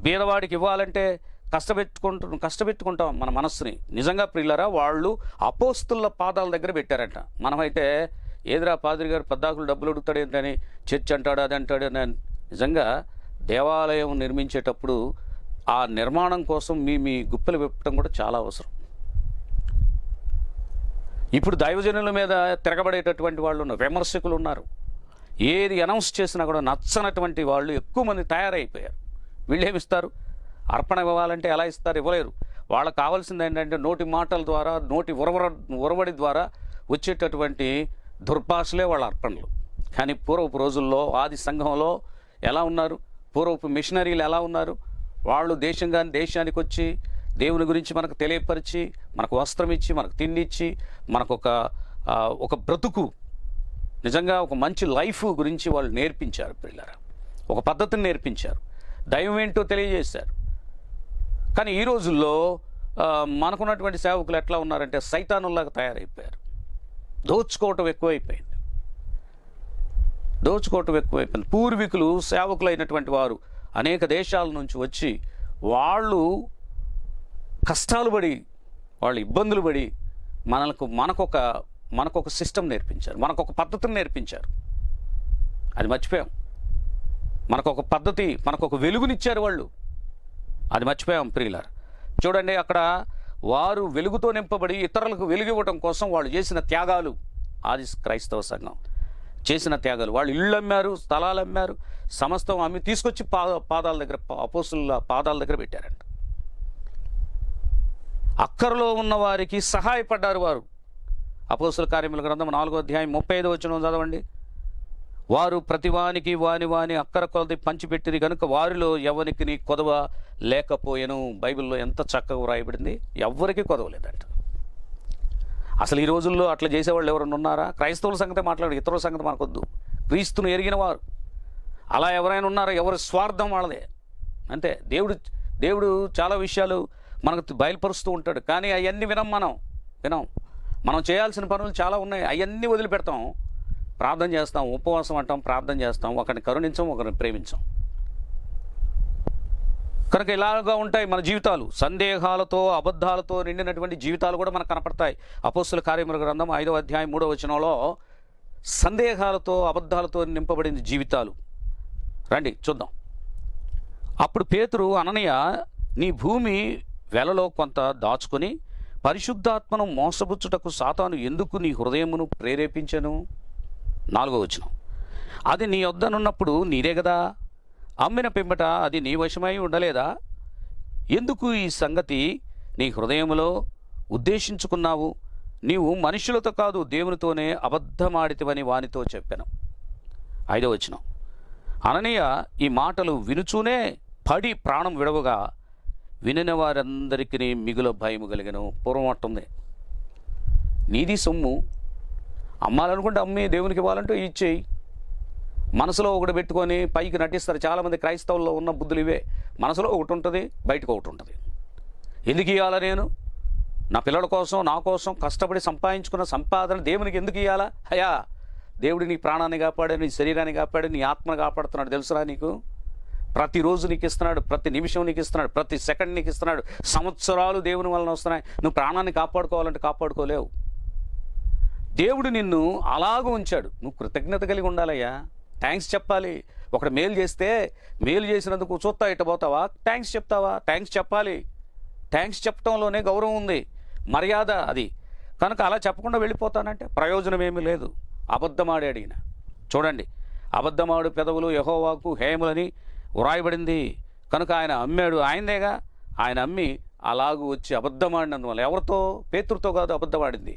Speaker 1: బీదవాడికి ఇవ్వాలంటే కష్టపెట్టుకుంటాం మన మనస్సుని. నిజంగా ప్రియులారా, వాళ్ళు అపోస్తుల పాదాల దగ్గర పెట్టారంట. మనమైతే ఏదిరా పాదిరి గారు పద్దాకులు డబ్బులు అడుగుతాడు ఏంటని చర్చ్ అంటాడు, అది అంటాడు అని. నిజంగా దేవాలయం నిర్మించేటప్పుడు ఆ నిర్మాణం కోసం మీ గుప్పెలు విప్పడం కూడా చాలా అవసరం. ఇప్పుడు దైవజనుల మీద తిరగబడేటటువంటి వాళ్ళు ఉన్నారు, విమర్శకులు ఉన్నారు. ఏది అనౌన్స్ చేసినా కూడా నచ్చనటువంటి వాళ్ళు ఎక్కువ మంది తయారైపోయారు. వీళ్ళేమిస్తారు? అర్పణ ఇవ్వాలంటే ఎలా ఇస్తారు? ఇవ్వలేరు. వాళ్ళకు కావాల్సింది ఏంటంటే నోటి మాటల ద్వారా, నోటి ఉరవడి ద్వారా వచ్చేటటువంటి దుర్భాషలే వాళ్ళ అర్పణలు. కానీ పూర్వపు రోజుల్లో ఆది సంఘంలో ఎలా ఉన్నారు? పూర్వపు మిషనరీలు ఎలా ఉన్నారు? వాళ్ళు దేశానికి వచ్చి దేవుని గురించి మనకు తెలియపరిచి, మనకు వస్త్రం ఇచ్చి, మనకు తిండి ఇచ్చి, మనకు ఒక బ్రతుకు, నిజంగా ఒక మంచి లైఫ్ గురించి వాళ్ళు నేర్పించారు. పిల్లరా, ఒక పద్ధతిని నేర్పించారు, దైవం ఏంటో తెలియజేశారు. కానీ ఈ రోజుల్లో మనకున్నటువంటి సేవకులు ఎట్లా ఉన్నారంటే సైతానుల్లాగా తయారైపోయారు. దోచుకోవటం ఎక్కువైపోయింది. పూర్వీకులు సేవకులైనటువంటి వారు అనేక దేశాల నుంచి వచ్చి వాళ్ళు కష్టాలు పడి, వాళ్ళు ఇబ్బందులు పడి మనకొక సిస్టమ్ నేర్పించారు, మనకొక పద్ధతిని నేర్పించారు. అది మర్చిపోయాం. మనకొక పద్ధతి, మనకొక వెలుగునిచ్చారు వాళ్ళు. అది మర్చిపోయాం ప్రియులారా. చూడండి, అక్కడ వారు వెలుగుతో నింపబడి ఇతరులకు వెలుగు ఇవ్వడం కోసం వాళ్ళు చేసిన త్యాగాలు, ఆది క్రైస్తవ సంఘం చేసిన త్యాగాలు. వాళ్ళు ఇళ్ళు అమ్మారు, స్థలాలు అమ్మారు, సమస్తం అమ్మి తీసుకొచ్చి పాదాల దగ్గర, అపోస్తుల పాదాల దగ్గర పెట్టారంట. అక్కరలో ఉన్న వారికి సహాయపడ్డారు వారు. అపోస్తుల కార్యముల గ్రంథం 4వ అధ్యాయం 35వ వచనం చదవండి. వారు ప్రతివానికి వాని అక్కర కొలది పంచిపెట్టిరి కనుక వారిలో ఎవరికి కొదవ లేకపోయెను. బైబిల్లో ఎంత చక్కగా వ్రాయబడింది. ఎవరికి కొదవలేదంట. అసలు ఈ రోజుల్లో అట్లా చేసేవాళ్ళు ఎవరైనా ఉన్నారా? క్రైస్తవుల సంగతే మాట్లాడు, ఇతరుల సంగతి మనకొద్దు. క్రీస్తును ఎరిగిన వారు అలా ఎవరైనా ఉన్నారా? ఎవరి స్వార్థం వాళ్ళదే. అంతే. దేవుడు చాలా విషయాలు మనకు బయలుపరుస్తూ ఉంటాడు. కానీ అవన్నీ వినం. మనం చేయాల్సిన పనులు చాలా ఉన్నాయి. అవన్నీ వదిలిపెడతాం. ప్రార్థన చేస్తాం, ఉపవాసం అంటాం, ప్రార్థన చేస్తాం, ఒకరిని కరుణించాం, ఒకరిని ప్రేమించాం. కనుక ఇలాగా ఉంటాయి మన జీవితాలు. సందేహాలతో, అబద్ధాలతో నిండినటువంటి జీవితాలు కూడా మనకు కనపడతాయి. అపోస్తుల కార్యముల గ్రంథం 5వ అధ్యాయం 3వ వచనంలో సందేహాలతో, అబద్ధాలతో నింపబడిన జీవితాలు. రండి చూద్దాం. అప్పుడు పేతురు, అననీయ, నీ భూమి వెలలో కొంత దాచుకొని పరిశుద్ధాత్మను మోసపుచ్చుటకు సాతాను ఎందుకు నీ హృదయమును ప్రేరేపించెను? 4వ వచనం. అది నీ వద్దనున్నప్పుడు నీదే కదా, అమ్మిన పిమ్మట అది నీ వశమై ఉండలేదా? ఎందుకు ఈ సంగతి నీ హృదయములో ఉద్దేశించుకున్నావు? నీవు మనుషులతో కాదు దేవునితోనే అబద్ధమాడితివని వానితో చెప్పాను. 5వ వచనం. అననీయ ఈ మాటలు వినుచూనే పడి ప్రాణం విడవగా వినిన వారందరికీ మిగుల భయము కలిగను. పూర్వం అట్టుంది. నీది సొమ్ము, అమ్మాలనుకుంటే అమ్మి, దేవునికి ఇవ్వాలంటే ఇచ్చేయి. మనసులో ఒకటి పెట్టుకొని పైకి నటిస్తారు. చాలామంది క్రైస్తవుల్లో ఉన్న బుద్ధులు ఇవే. మనసులో ఒకటి ఉంటుంది, బయటకు ఒకటి ఉంటుంది. ఎందుకు ఇవ్వాలా? నేను నా పిల్లల కోసం, నా కోసం కష్టపడి సంపాదించుకున్న సంపాదన దేవునికి ఎందుకు ఇవ్వాలా? అయ్యా, దేవుడు నీ ప్రాణాన్ని కాపాడాడు, నీ శరీరాన్ని కాపాడు, నీ ఆత్మను కాపాడుతున్నాడు. తెలుసురా నీకు? ప్రతిరోజు నీకు ఇస్తున్నాడు, ప్రతి నిమిషం నీకు ఇస్తున్నాడు, ప్రతి సెకండ్ నీకు ఇస్తున్నాడు. సంవత్సరాలు దేవుని వలన వస్తున్నాయి. నువ్వు ప్రాణాన్ని కాపాడుకోవాలంటే కాపాడుకోలేవు. దేవుడు నిన్ను అలాగ ఉంచాడు. నువ్వు కృతజ్ఞత కలిగి ఉండాలయ్యా. థ్యాంక్స్ చెప్పాలి. ఒకటి మేలు చేస్తే మేలు చేసినందుకు చూస్తా ఇట్టబోతావా? థ్యాంక్స్ చెప్తావా? థ్యాంక్స్ చెప్పాలి. థ్యాంక్స్ చెప్పడంలోనే గౌరవం ఉంది, మర్యాద అది. కనుక అలా చెప్పకుండా వెళ్ళిపోతానంటే ప్రయోజనం ఏమీ లేదు. అబద్ధమాడి అడిగిన చూడండి, అబద్ధమాడు పెదవులు యెహోవాకు హేయములని వ్రాయబడింది. కనుక ఆయన అమ్మాడు, ఆయనదేగా. ఆయన అమ్మి అలాగూ వచ్చి అబద్ధమాడినందువల్ల, ఎవరితో? పేతురుతో కాదు అబద్ధమాడింది,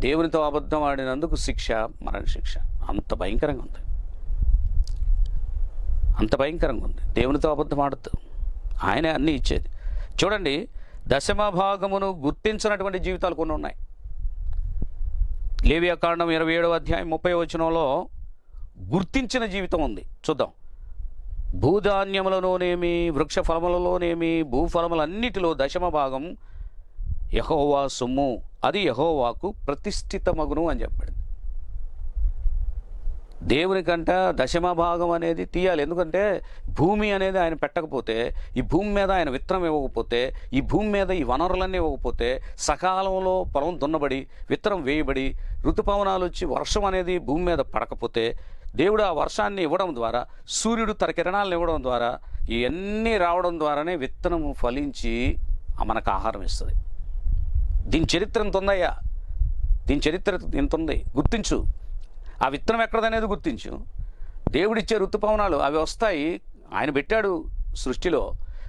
Speaker 1: దేవునితో అబద్ధమాడినందుకు శిక్ష, మరణ శిక్ష. అంత భయంకరంగా ఉంది, అంత భయంకరంగా ఉంది. దేవునితో అబద్ధమాడుతూ ఆయనే అన్నీ ఇచ్చేది. చూడండి, దశమ భాగమును గుర్తించినటువంటి జీవితాలు కొన్ని ఉన్నాయి. లేవియాకాండం 27వ అధ్యాయం 30వ వచనంలో గుర్తించిన జీవితం ఉంది. చూద్దాం. భూధాన్యములలోనేమి, వృక్ష ఫలములలోనేమి, భూఫలములన్నిటిలో దశమ భాగం యెహోవా సొమ్ము, అది యెహోవాకు ప్రతిష్ఠితమగును అని చెప్పాడు. దేవునికంట దశమ భాగం అనేది తీయాలి. ఎందుకంటే భూమి అనేది ఆయన పెట్టకపోతే, ఈ భూమి మీద ఆయన విత్తనం ఇవ్వకపోతే, ఈ భూమి మీద ఈ వనరులన్నీ ఇవ్వకపోతే, సకాలంలో పొలం దున్నబడి విత్తనం వేయబడి ఋతుపవనాలు వచ్చి వర్షం అనేది భూమి మీద పడకపోతే, దేవుడు ఆ వర్షాన్ని ఇవ్వడం ద్వారా, సూర్యుడు తన కిరణాలను ఇవ్వడం ద్వారా, ఇవన్నీ రావడం ద్వారానే విత్తనము ఫలించి మనకు ఆహారం ఇస్తుంది. దీని చరిత్ర ఇంత ఉందయ్యా, దీని చరిత్ర ఇంత ఉంది. గుర్తించు. ఆ విత్తనం ఎక్కడదనేది గుర్తించు. దేవుడిచ్చే ఋతుపవనాలు అవి వస్తాయి, ఆయన పెట్టాడు సృష్టిలో.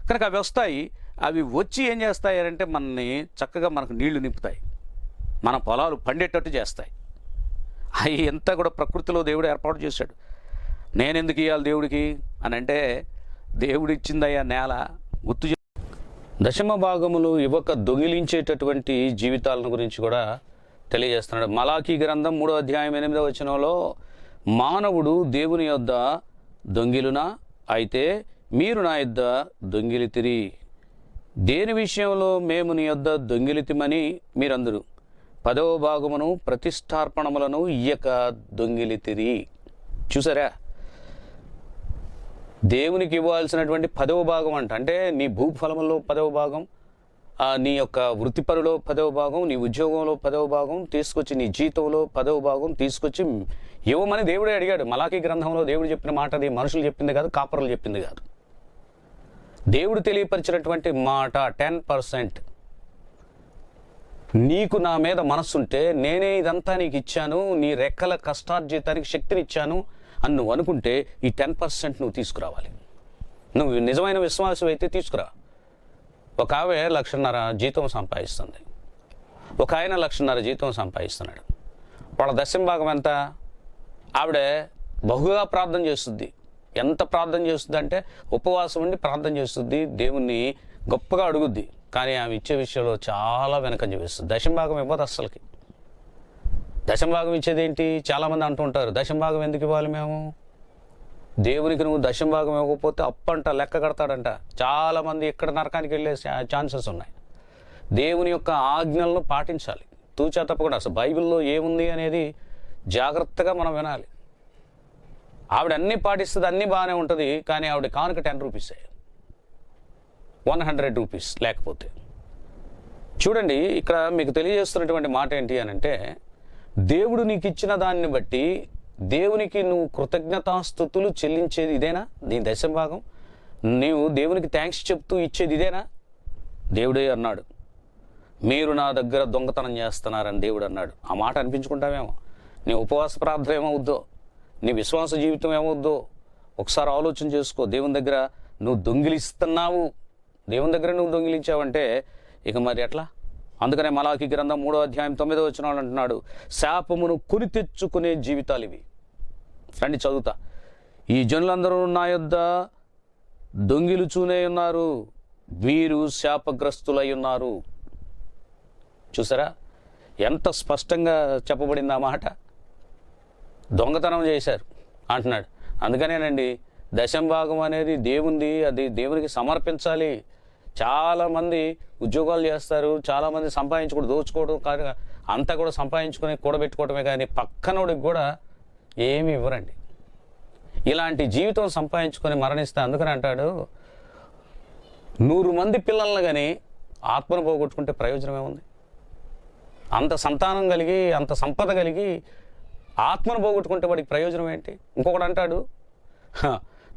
Speaker 1: కనుక అవి వస్తాయి. అవి వచ్చి ఏం చేస్తాయి అంటే మనని చక్కగా మనకు నీళ్లు నింపుతాయి, మన పొలాలు పండేటట్టు చేస్తాయి. అవి ఎంత కూడా ప్రకృతిలో దేవుడు ఏర్పాటు చేశాడు. నేనెందుకు ఇవ్వాలి దేవుడికి అని అంటే, దేవుడు ఇచ్చిందయ్యా నేల. గుర్తు దశమ భాగములు ఇవ్వక దొంగిలించేటటువంటి జీవితాలను గురించి కూడా తెలియజేస్తున్నాడు. మలాకీ గ్రంథం 3వ అధ్యాయం 8వ వచనంలో, మానవుడు దేవుని యొద్ద దొంగిలునా? అయితే మీరు నా యొద్ద దొంగిలితిరి. దేని విషయంలో మేము నీ యొద్ద దొంగిలితిమని మీరందరూ 10వ భాగమును ప్రతిష్టార్పణములను ఇయ్యక దొంగిలితిరి. చూసారా, దేవునికి ఇవ్వాల్సినటువంటి 10వ భాగం అంటే నీ భూఫలములో 10వ భాగం, నీ యొక్క వృత్తిపరులో 10వ భాగం, నీ ఉద్యోగంలో 10వ భాగం తీసుకొచ్చి, నీ జీతంలో 10వ భాగం తీసుకొచ్చి ఇవ్వమని దేవుడే అడిగాడు. మలాకీ గ్రంథంలో దేవుడు చెప్పిన మాట అది, మనుషులు చెప్పింది కాదు, కాపరులు చెప్పింది కాదు. దేవుడు తెలియపరిచినటువంటి మాట 10%. నీకు నా మీద మనస్సుంటే నేనే ఇదంతా నీకు ఇచ్చాను, నీ రెక్కల కష్టార్జితానికి శక్తినిచ్చాను అని నువ్వు అనుకుంటే ఈ 10% నువ్వు తీసుకురావాలి. నువ్వు నిజమైన విశ్వాసం అయితే తీసుకురా. ఒక ఆమె 1,50,000 జీతం సంపాదిస్తుంది, ఒక ఆయన 1,50,000 జీతం సంపాదిస్తున్నాడు. వాళ్ళ దశంభాగం ఎంత? ఆవిడ బహుగా ప్రార్థన చేస్తుంది. ఎంత ప్రార్థన చేస్తుంది అంటే ఉపవాసం ఉండి ప్రార్థన చేస్తుంది, దేవుణ్ణి గొప్పగా అడుగుద్ది. కానీ ఆమె ఇచ్చే విషయంలో చాలా వెనకంజ వేస్తుంది. దశంభాగం ఇవ్వదు అస్సలకి. దశంభాగం ఇచ్చేదేంటి? చాలామంది అంటుంటారు, దశంభాగం ఎందుకు ఇవ్వాలి మేము? దేవునికి నువ్వు దశంభాగం ఇవ్వకపోతే అప్పంట లెక్క కడతాడంట. చాలామంది ఇక్కడ నరకానికి వెళ్ళే ఛాన్సెస్ ఉన్నాయి. దేవుని యొక్క ఆజ్ఞలను పాటించాలి తూచా తప్పకుండా. అసలు బైబిల్లో ఏముంది అనేది జాగ్రత్తగా మనం వినాలి. ఆవిడ అన్నీ పాటిస్తుంది, అన్నీ బాగానే ఉంటుంది, కానీ ఆవిడ కానుక 10 రూపీసే, 100 రూపీస్ లేకపోతే. చూడండి, ఇక్కడ మీకు తెలియజేస్తున్నటువంటి మాట ఏంటి అని అంటే, దేవుడు నీకు ఇచ్చిన దాన్ని బట్టి దేవునికి నువ్వు కృతజ్ఞతాస్తుతులు చెల్లించేది ఇదేనా? నీ దశంభాగం నీవు దేవునికి థ్యాంక్స్ చెప్తూ ఇచ్చేది ఇదేనా? దేవుడే అన్నాడు, మీరు నా దగ్గర దొంగతనం చేస్తున్నారని దేవుడు అన్నాడు. ఆ మాట అనిపించుకుంటావేమో. నీ ఉపవాస ప్రార్థన ఏమవుద్దో, నీ విశ్వాస జీవితం ఏమవుద్దో ఒకసారి ఆలోచన చేసుకో. దేవుని దగ్గర నువ్వు దొంగిలిస్తున్నావు, దేవుని దగ్గర నువ్వు దొంగిలించావంటే ఇక మరి ఎట్లా? అందుకనే మలాకీ గ్రంథం 3వ అధ్యాయం 9వ వచనం అంటున్నాడు, శాపమును కొని తెచ్చుకునే జీవితాలు ఇవి. రండి చదువుతా. ఈ జనులందరూ నా యొద్ద దొంగిలుచూనే ఉన్నారు, వీరు శాపగ్రస్తులై ఉన్నారు. చూసారా ఎంత స్పష్టంగా చెప్పబడింది ఆ మాట? దొంగతనం చేశారు అంటున్నాడు. అందుకనేనండి దశంభాగం అనేది దేవుంది, అది దేవునికి సమర్పించాలి. చాలామంది ఉద్యోగాలు చేస్తారు, చాలామంది సంపాదించుకోవడం, దోచుకోవడం, కానీ అంతా కూడా సంపాదించుకొని కూడబెట్టుకోవడమే, కానీ పక్కనోడికి కూడా ఏమి ఇవ్వరండి. ఇలాంటి జీవితం సంపాదించుకొని మరణిస్తే అందుకని అంటాడు, 100 మంది పిల్లలను కానీ ఆత్మను పోగొట్టుకుంటే ప్రయోజనం ఏముంది? అంత సంతానం కలిగి, అంత సంపద కలిగి ఆత్మను పోగొట్టుకుంటే వాడికి ప్రయోజనం ఏంటి? ఇంకొకడు అంటాడు,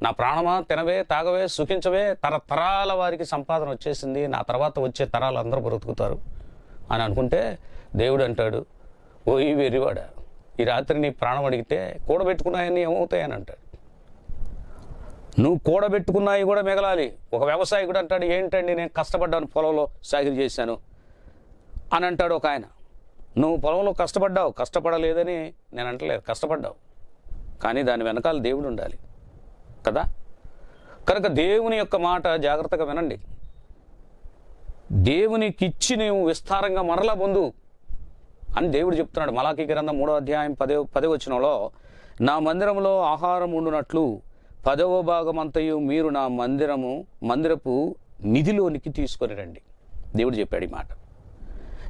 Speaker 1: నా ప్రాణమా తినవే తాగవే సుఖించవే, తరతరాల వారికి సంపాదన వచ్చేసింది, నా తర్వాత వచ్చే తరాలు అందరూ బ్రతుకుతారు అని అనుకుంటే దేవుడు అంటాడు, ఓ ఈ వెర్రివాడ, ఈ రాత్రి నీ ప్రాణం అడిగితే కూడబెట్టుకున్నాయని ఏమవుతాయని అంటాడు. నువ్వు కూడబెట్టుకున్నాయి కూడా మిగలాలి. ఒక వ్యవసాయకుడు అంటాడు, ఏంటండి నేను కష్టపడ్డాను, పొలంలో సాగిరి చేశాను అని అంటాడు ఒక ఆయన. నువ్వు పొలంలో కష్టపడ్డావు, కష్టపడలేదని నేను అంటలేదు, కష్టపడ్డావు, కానీ దాని వెనకాల దేవుడు ఉండాలి కదా. కనుక దేవుని యొక్క మాట జాగ్రత్తగా వినండి. దేవునికిచ్చి నీవు విస్తారంగా మరలా పొందు అని దేవుడు చెప్తున్నాడు. మలాకీ గ్రంథం 3వ అధ్యాయం 10వ వచనంలో, నా మందిరంలో ఆహారం ఉండునట్లు 10వ భాగం అంతయు మీరు నా మందిరపు నిధిలోనికి తీసుకొని రండి. దేవుడు చెప్పాడు ఈ మాట.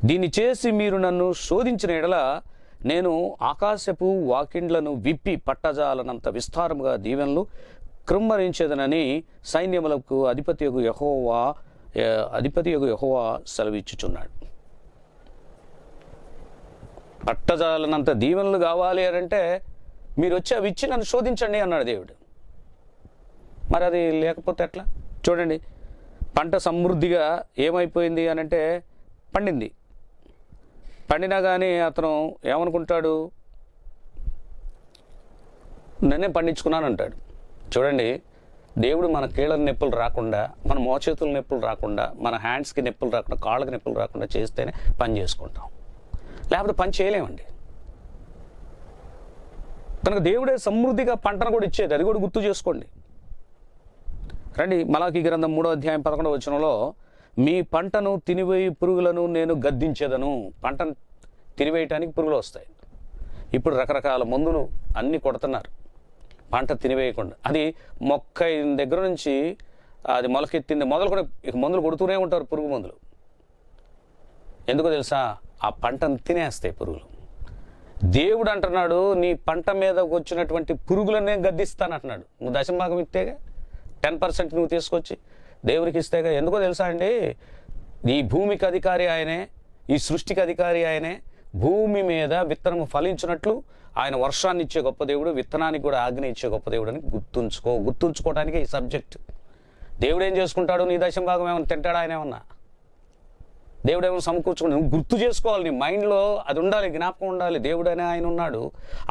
Speaker 1: దీన్ని చేసి మీరు నన్ను శోధించిన ఎడల నేను ఆకాశపు వాకిండ్లను విప్పి పట్టజాలనంత విస్తారముగా దీవెనలు కృమ్మరించేదనని సైన్యములకు అధిపతియగు యెహోవా సెలవిచ్చుచున్నాడు. పట్టజాలనంత దీవెనలు కావాలి అని అంటే మీరు వచ్చి అవి ఇచ్చి నన్ను శోధించండి అన్నాడు దేవుడు. మరి అది లేకపోతే ఎట్లా? చూడండి, పంట సమృద్ధిగా ఏమైపోయింది అని అంటే పండినా కానీ అతను ఏమనుకుంటాడు, నేనే పండించుకున్నాను అంటాడు. చూడండి, దేవుడు మన కీళ్ళ నొప్పులు రాకుండా, మన మోచేతుల నొప్పులు రాకుండా, మన హ్యాండ్స్కి నొప్పులు రాకుండా, కాళ్ళకి నొప్పులు రాకుండా చేస్తేనే పని చేసుకుంటాం, లేకపోతే పని చేయలేమండి. కనుక దేవుడే సమృద్ధిగా పంటను కూడా ఇచ్చేది, అది కూడా గుర్తు చేసుకోండి. రండి, మలాకీ గ్రంథం 3వ అధ్యాయం 11వ వచనంలో, మీ పంటను తినివేయి పురుగులను నేను గద్దించేదను. పంటను తినివేయటానికి పురుగులు వస్తాయి. ఇప్పుడు రకరకాల మందులు అన్నీ కొడుతున్నారు పంట తినివేయకుండా. అది మొక్క దగ్గర నుంచి అది మొలకెత్తింది మొదలు కూడా ఇక మందులు కొడుతూనే ఉంటారు, పురుగు మందులు. ఎందుకో తెలుసా? ఆ పంటను తినేస్తాయి పురుగులు. దేవుడు అంటున్నాడు, నీ పంట మీద వచ్చినటువంటి పురుగులనే గద్దిస్తానంటున్నాడు. నువ్వు దశమభాగం ఇస్తేగా, 10% నువ్వు తీసుకొచ్చి దేవునికి ఇస్తేగా. ఎందుకో తెలుసా అండి, ఈ భూమికి అధికారి ఆయనే, ఈ సృష్టికి అధికారి ఆయనే. భూమి మీద విత్తనము ఫలించినట్లు ఆయన వర్షాన్ని ఇచ్చే గొప్ప దేవుడు, విత్తనానికి కూడా ఆజ్ఞ ఇచ్చే గొప్ప దేవుడు అని గుర్తుంచుకోవడానికి ఈ సబ్జెక్ట్. దేవుడు ఏం చేసుకుంటాడు? నీ దశమభాగం ఏమైనా తింటాడు ఆయన ఏమన్నా? దేవుడు ఏమైనా సమకూర్చుకుంటాడు? నువ్వు గుర్తు చేసుకోవాలి, నీ మైండ్లో అది ఉండాలి, జ్ఞాపకం ఉండాలి. దేవుడు అనే ఆయన ఉన్నాడు,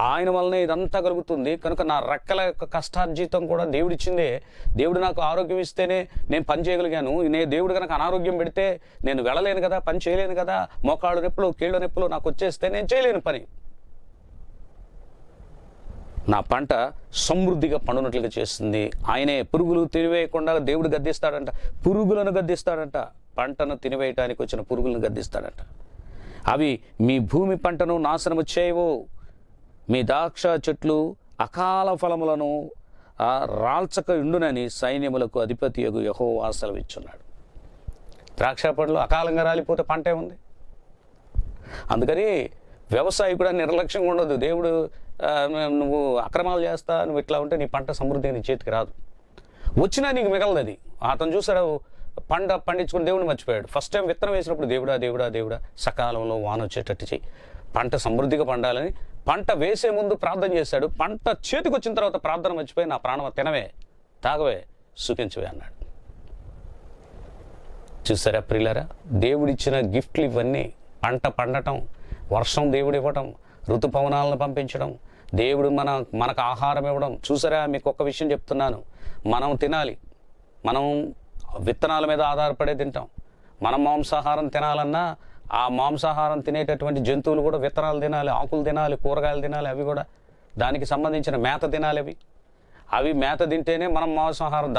Speaker 1: ఆయన వల్లనే ఇదంతా కలుగుతుంది. కనుక నా రెక్కల యొక్క కష్టార్జితం కూడా దేవుడిచ్చిందే. దేవుడు నాకు ఆరోగ్యం ఇస్తేనే నేను పని చేయగలిగాను. దేవుడు కనుక అనారోగ్యం పెడితే నేను వెళ్ళలేను కదా, పని చేయలేను కదా. మోకాళ్ళు నొప్పులు, కీళ్ళ నొప్పులు నాకు వచ్చేస్తే నేను చేయలేను పని. నా పంట సమృద్ధిగా పండునట్లుగా చేస్తుంది ఆయనే. పురుగులు తినివేయకుండా దేవుడు గద్దిస్తాడంట, పురుగులను గద్దిస్తాడంట, పంటను తినివేయటానికి వచ్చిన పురుగులను గద్దిస్తాడంట. అవి మీ భూమి పంటను నాశనము చేయవు, మీ ద్రాక్ష చెట్లు అకాల ఫలములను రాల్చక ఉండునని సైన్యములకు అధిపతియగు యెహోవా సెలవిచ్చున్నాడు. ద్రాక్ష పండ్లు అకాలంగా రాలిపోతే పంట ఏముంది? అందుకని వ్యవసాయం కూడా నిర్లక్ష్యంగా ఉండదు. దేవుడు నువ్వు అక్రమాలు చేస్తా, నువ్వు ఇట్లా ఉంటే నీ పంట సమృద్ధిగా నీ చేతికి రాదు. వచ్చినా నీకు మిగలదు అది. అతను చూసాడు, పండించుకుని దేవుడిని మర్చిపోయాడు. ఫస్ట్ టైం విత్తనం వేసినప్పుడు దేవుడా దేవుడా దేవుడా సకాలంలో వాన వచ్చేటట్టు చెయ్యి, పంట సమృద్ధిగా పండాలని పంట వేసే ముందు ప్రార్థన చేశాడు. పంట చేతికి వచ్చిన తర్వాత ప్రార్థన మర్చిపోయి నా ప్రాణం తినవే, తాగవే, సుఖించవే అన్నాడు. చూసారా ప్రియులారా, దేవుడిచ్చిన గిఫ్ట్లు ఇవన్నీ. పంట పండటం, వర్షం దేవుడు ఇవ్వటం, ఋతుపవనాలను పంపించడం, దేవుడు మనకు ఆహారం ఇవ్వడం. చూసారా, మీకు ఒక్క విషయం చెప్తున్నాను, మనం తినాలి, మనం విత్తనాల మీద ఆధారపడే తింటాం. మనం మాంసాహారం తినాలన్నా ఆ మాంసాహారం తినేటటువంటి జంతువులు కూడా విత్తనాలు తినాలి, ఆకులు తినాలి, కూరగాయలు తినాలి. అవి కూడా దానికి సంబంధించిన మేత తినాలి. అవి మేత తింటేనే మనం మాంసాహారం.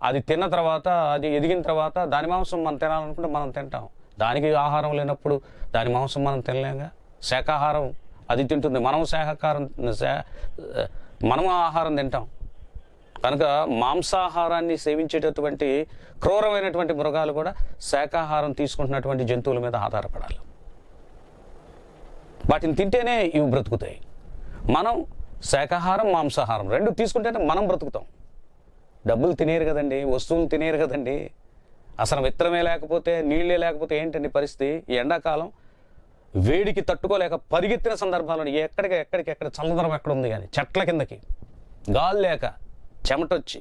Speaker 1: అది తిన్న తర్వాత, అది ఎదిగిన తర్వాత దాని మాంసం మనం తినాలనుకుంటే మనం తింటాం. దానికి ఆహారం లేనప్పుడు దాని మాంసం మనం తినలేంగా. శాకాహారం అది తింటుంది, మనం ఆహారం తింటాం. కనుక మాంసాహారాన్ని సేవించేటటువంటి క్రూరమైనటువంటి మృగాలు కూడా శాకాహారం తీసుకుంటున్నటువంటి జంతువుల మీద ఆధారపడాలి. వాటిని తింటేనే ఇవి బ్రతుకుతాయి. మనం శాకాహారం, మాంసాహారం రెండు తీసుకుంటేనే మనం బ్రతుకుతాం. డబ్బులు తినేరు కదండి, వస్తువులు తినేరు కదండి. అసలు విత్తనమే లేకపోతే, నీళ్ళే లేకపోతే ఏంటండి పరిస్థితి? ఈ ఎండాకాలం వేడికి తట్టుకోలేక పరిగెత్తిన సందర్భాలను ఎక్కడ చల్లదనం ఎక్కడ ఉంది కానీ చెట్ల కిందకి, గాలి లేక చెమటొచ్చి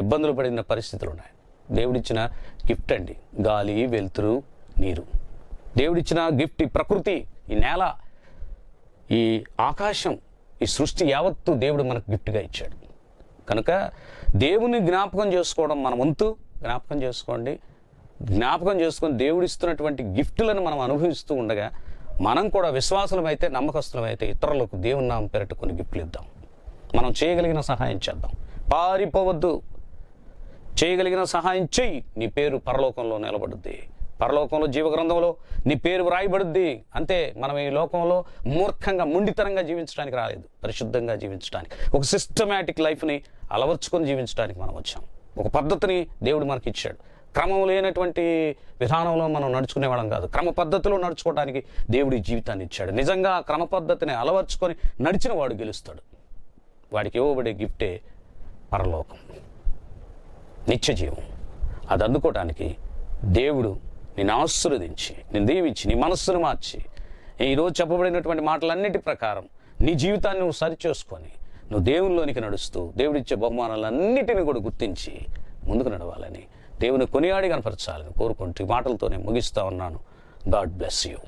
Speaker 1: ఇబ్బందులు పడిన పరిస్థితులు ఉన్నాయి. దేవుడిచ్చిన గిఫ్ట్ అండి గాలి, వెలుతురు, నీరు. దేవుడిచ్చిన గిఫ్ట్ ఈ ప్రకృతి, ఈ నేల, ఈ ఆకాశం, ఈ సృష్టి యావత్తు దేవుడు మనకు గిఫ్ట్గా ఇచ్చాడు. కనుక దేవుని జ్ఞాపకం చేసుకోవడం మన వంతు. జ్ఞాపకం చేసుకోండి. జ్ఞాపకం చేసుకొని దేవుడిస్తున్నటువంటి గిఫ్టులను మనం అనుభవిస్తూ ఉండగా మనం కూడా విశ్వాసులమైతే, నమ్మకస్తులమైతే ఇతరులకు దేవుని నామం పేరిట కొన్ని గిఫ్ట్లు ఇద్దాం. మనం చేయగలిగిన సహాయం చేద్దాం. పారిపోవద్దు, చేయగలిగిన సహాయం చెయ్యి. నీ పేరు పరలోకంలో నిలబడుద్ది, పరలోకంలో జీవగ్రంథంలో నీ పేరు వ్రాయబడుద్ది. అంతే. మనం ఈ లోకంలో మూర్ఖంగా, ముండితనంగా జీవించడానికి రాలేదు, పరిశుద్ధంగా జీవించడానికి, ఒక సిస్టమేటిక్ లైఫ్ని అలవర్చుకొని జీవించడానికి మనం వచ్చాం. ఒక పద్ధతిని దేవుడు మనకి ఇచ్చాడు. క్రమం లేనటువంటి విధానంలో మనం నడుచుకునే వాళ్ళం కాదు, క్రమ పద్ధతిలో నడుచుకోవడానికి దేవుడి జీవితాన్ని ఇచ్చాడు. నిజంగా ఆ క్రమ పద్ధతిని అలవర్చుకొని నడిచిన వాడు గెలుస్తాడు. వాడికి ఇవ్వబడే గిఫ్టే పరలోకం, నిత్య జీవం. అది అందుకోవటానికి దేవుడు నిన్ను ఆశీర్వదించి, నిన్ను దీవించి, నీ మనస్సును మార్చి, ఈరోజు చెప్పబడినటువంటి మాటలన్నిటి ప్రకారం నీ జీవితాన్ని నువ్వు సరిచేసుకొని నువ్వు దేవునిలోనికి నడుస్తూ దేవుడిచ్చే బహుమానాలన్నిటిని కూడా గుర్తించి ముందుకు నడవాలని, దేవుని కొనియాడి కనపరచాలని కోరుకుంటూ ఈ మాటలతోనే ముగిస్తా ఉన్నాను. God bless you.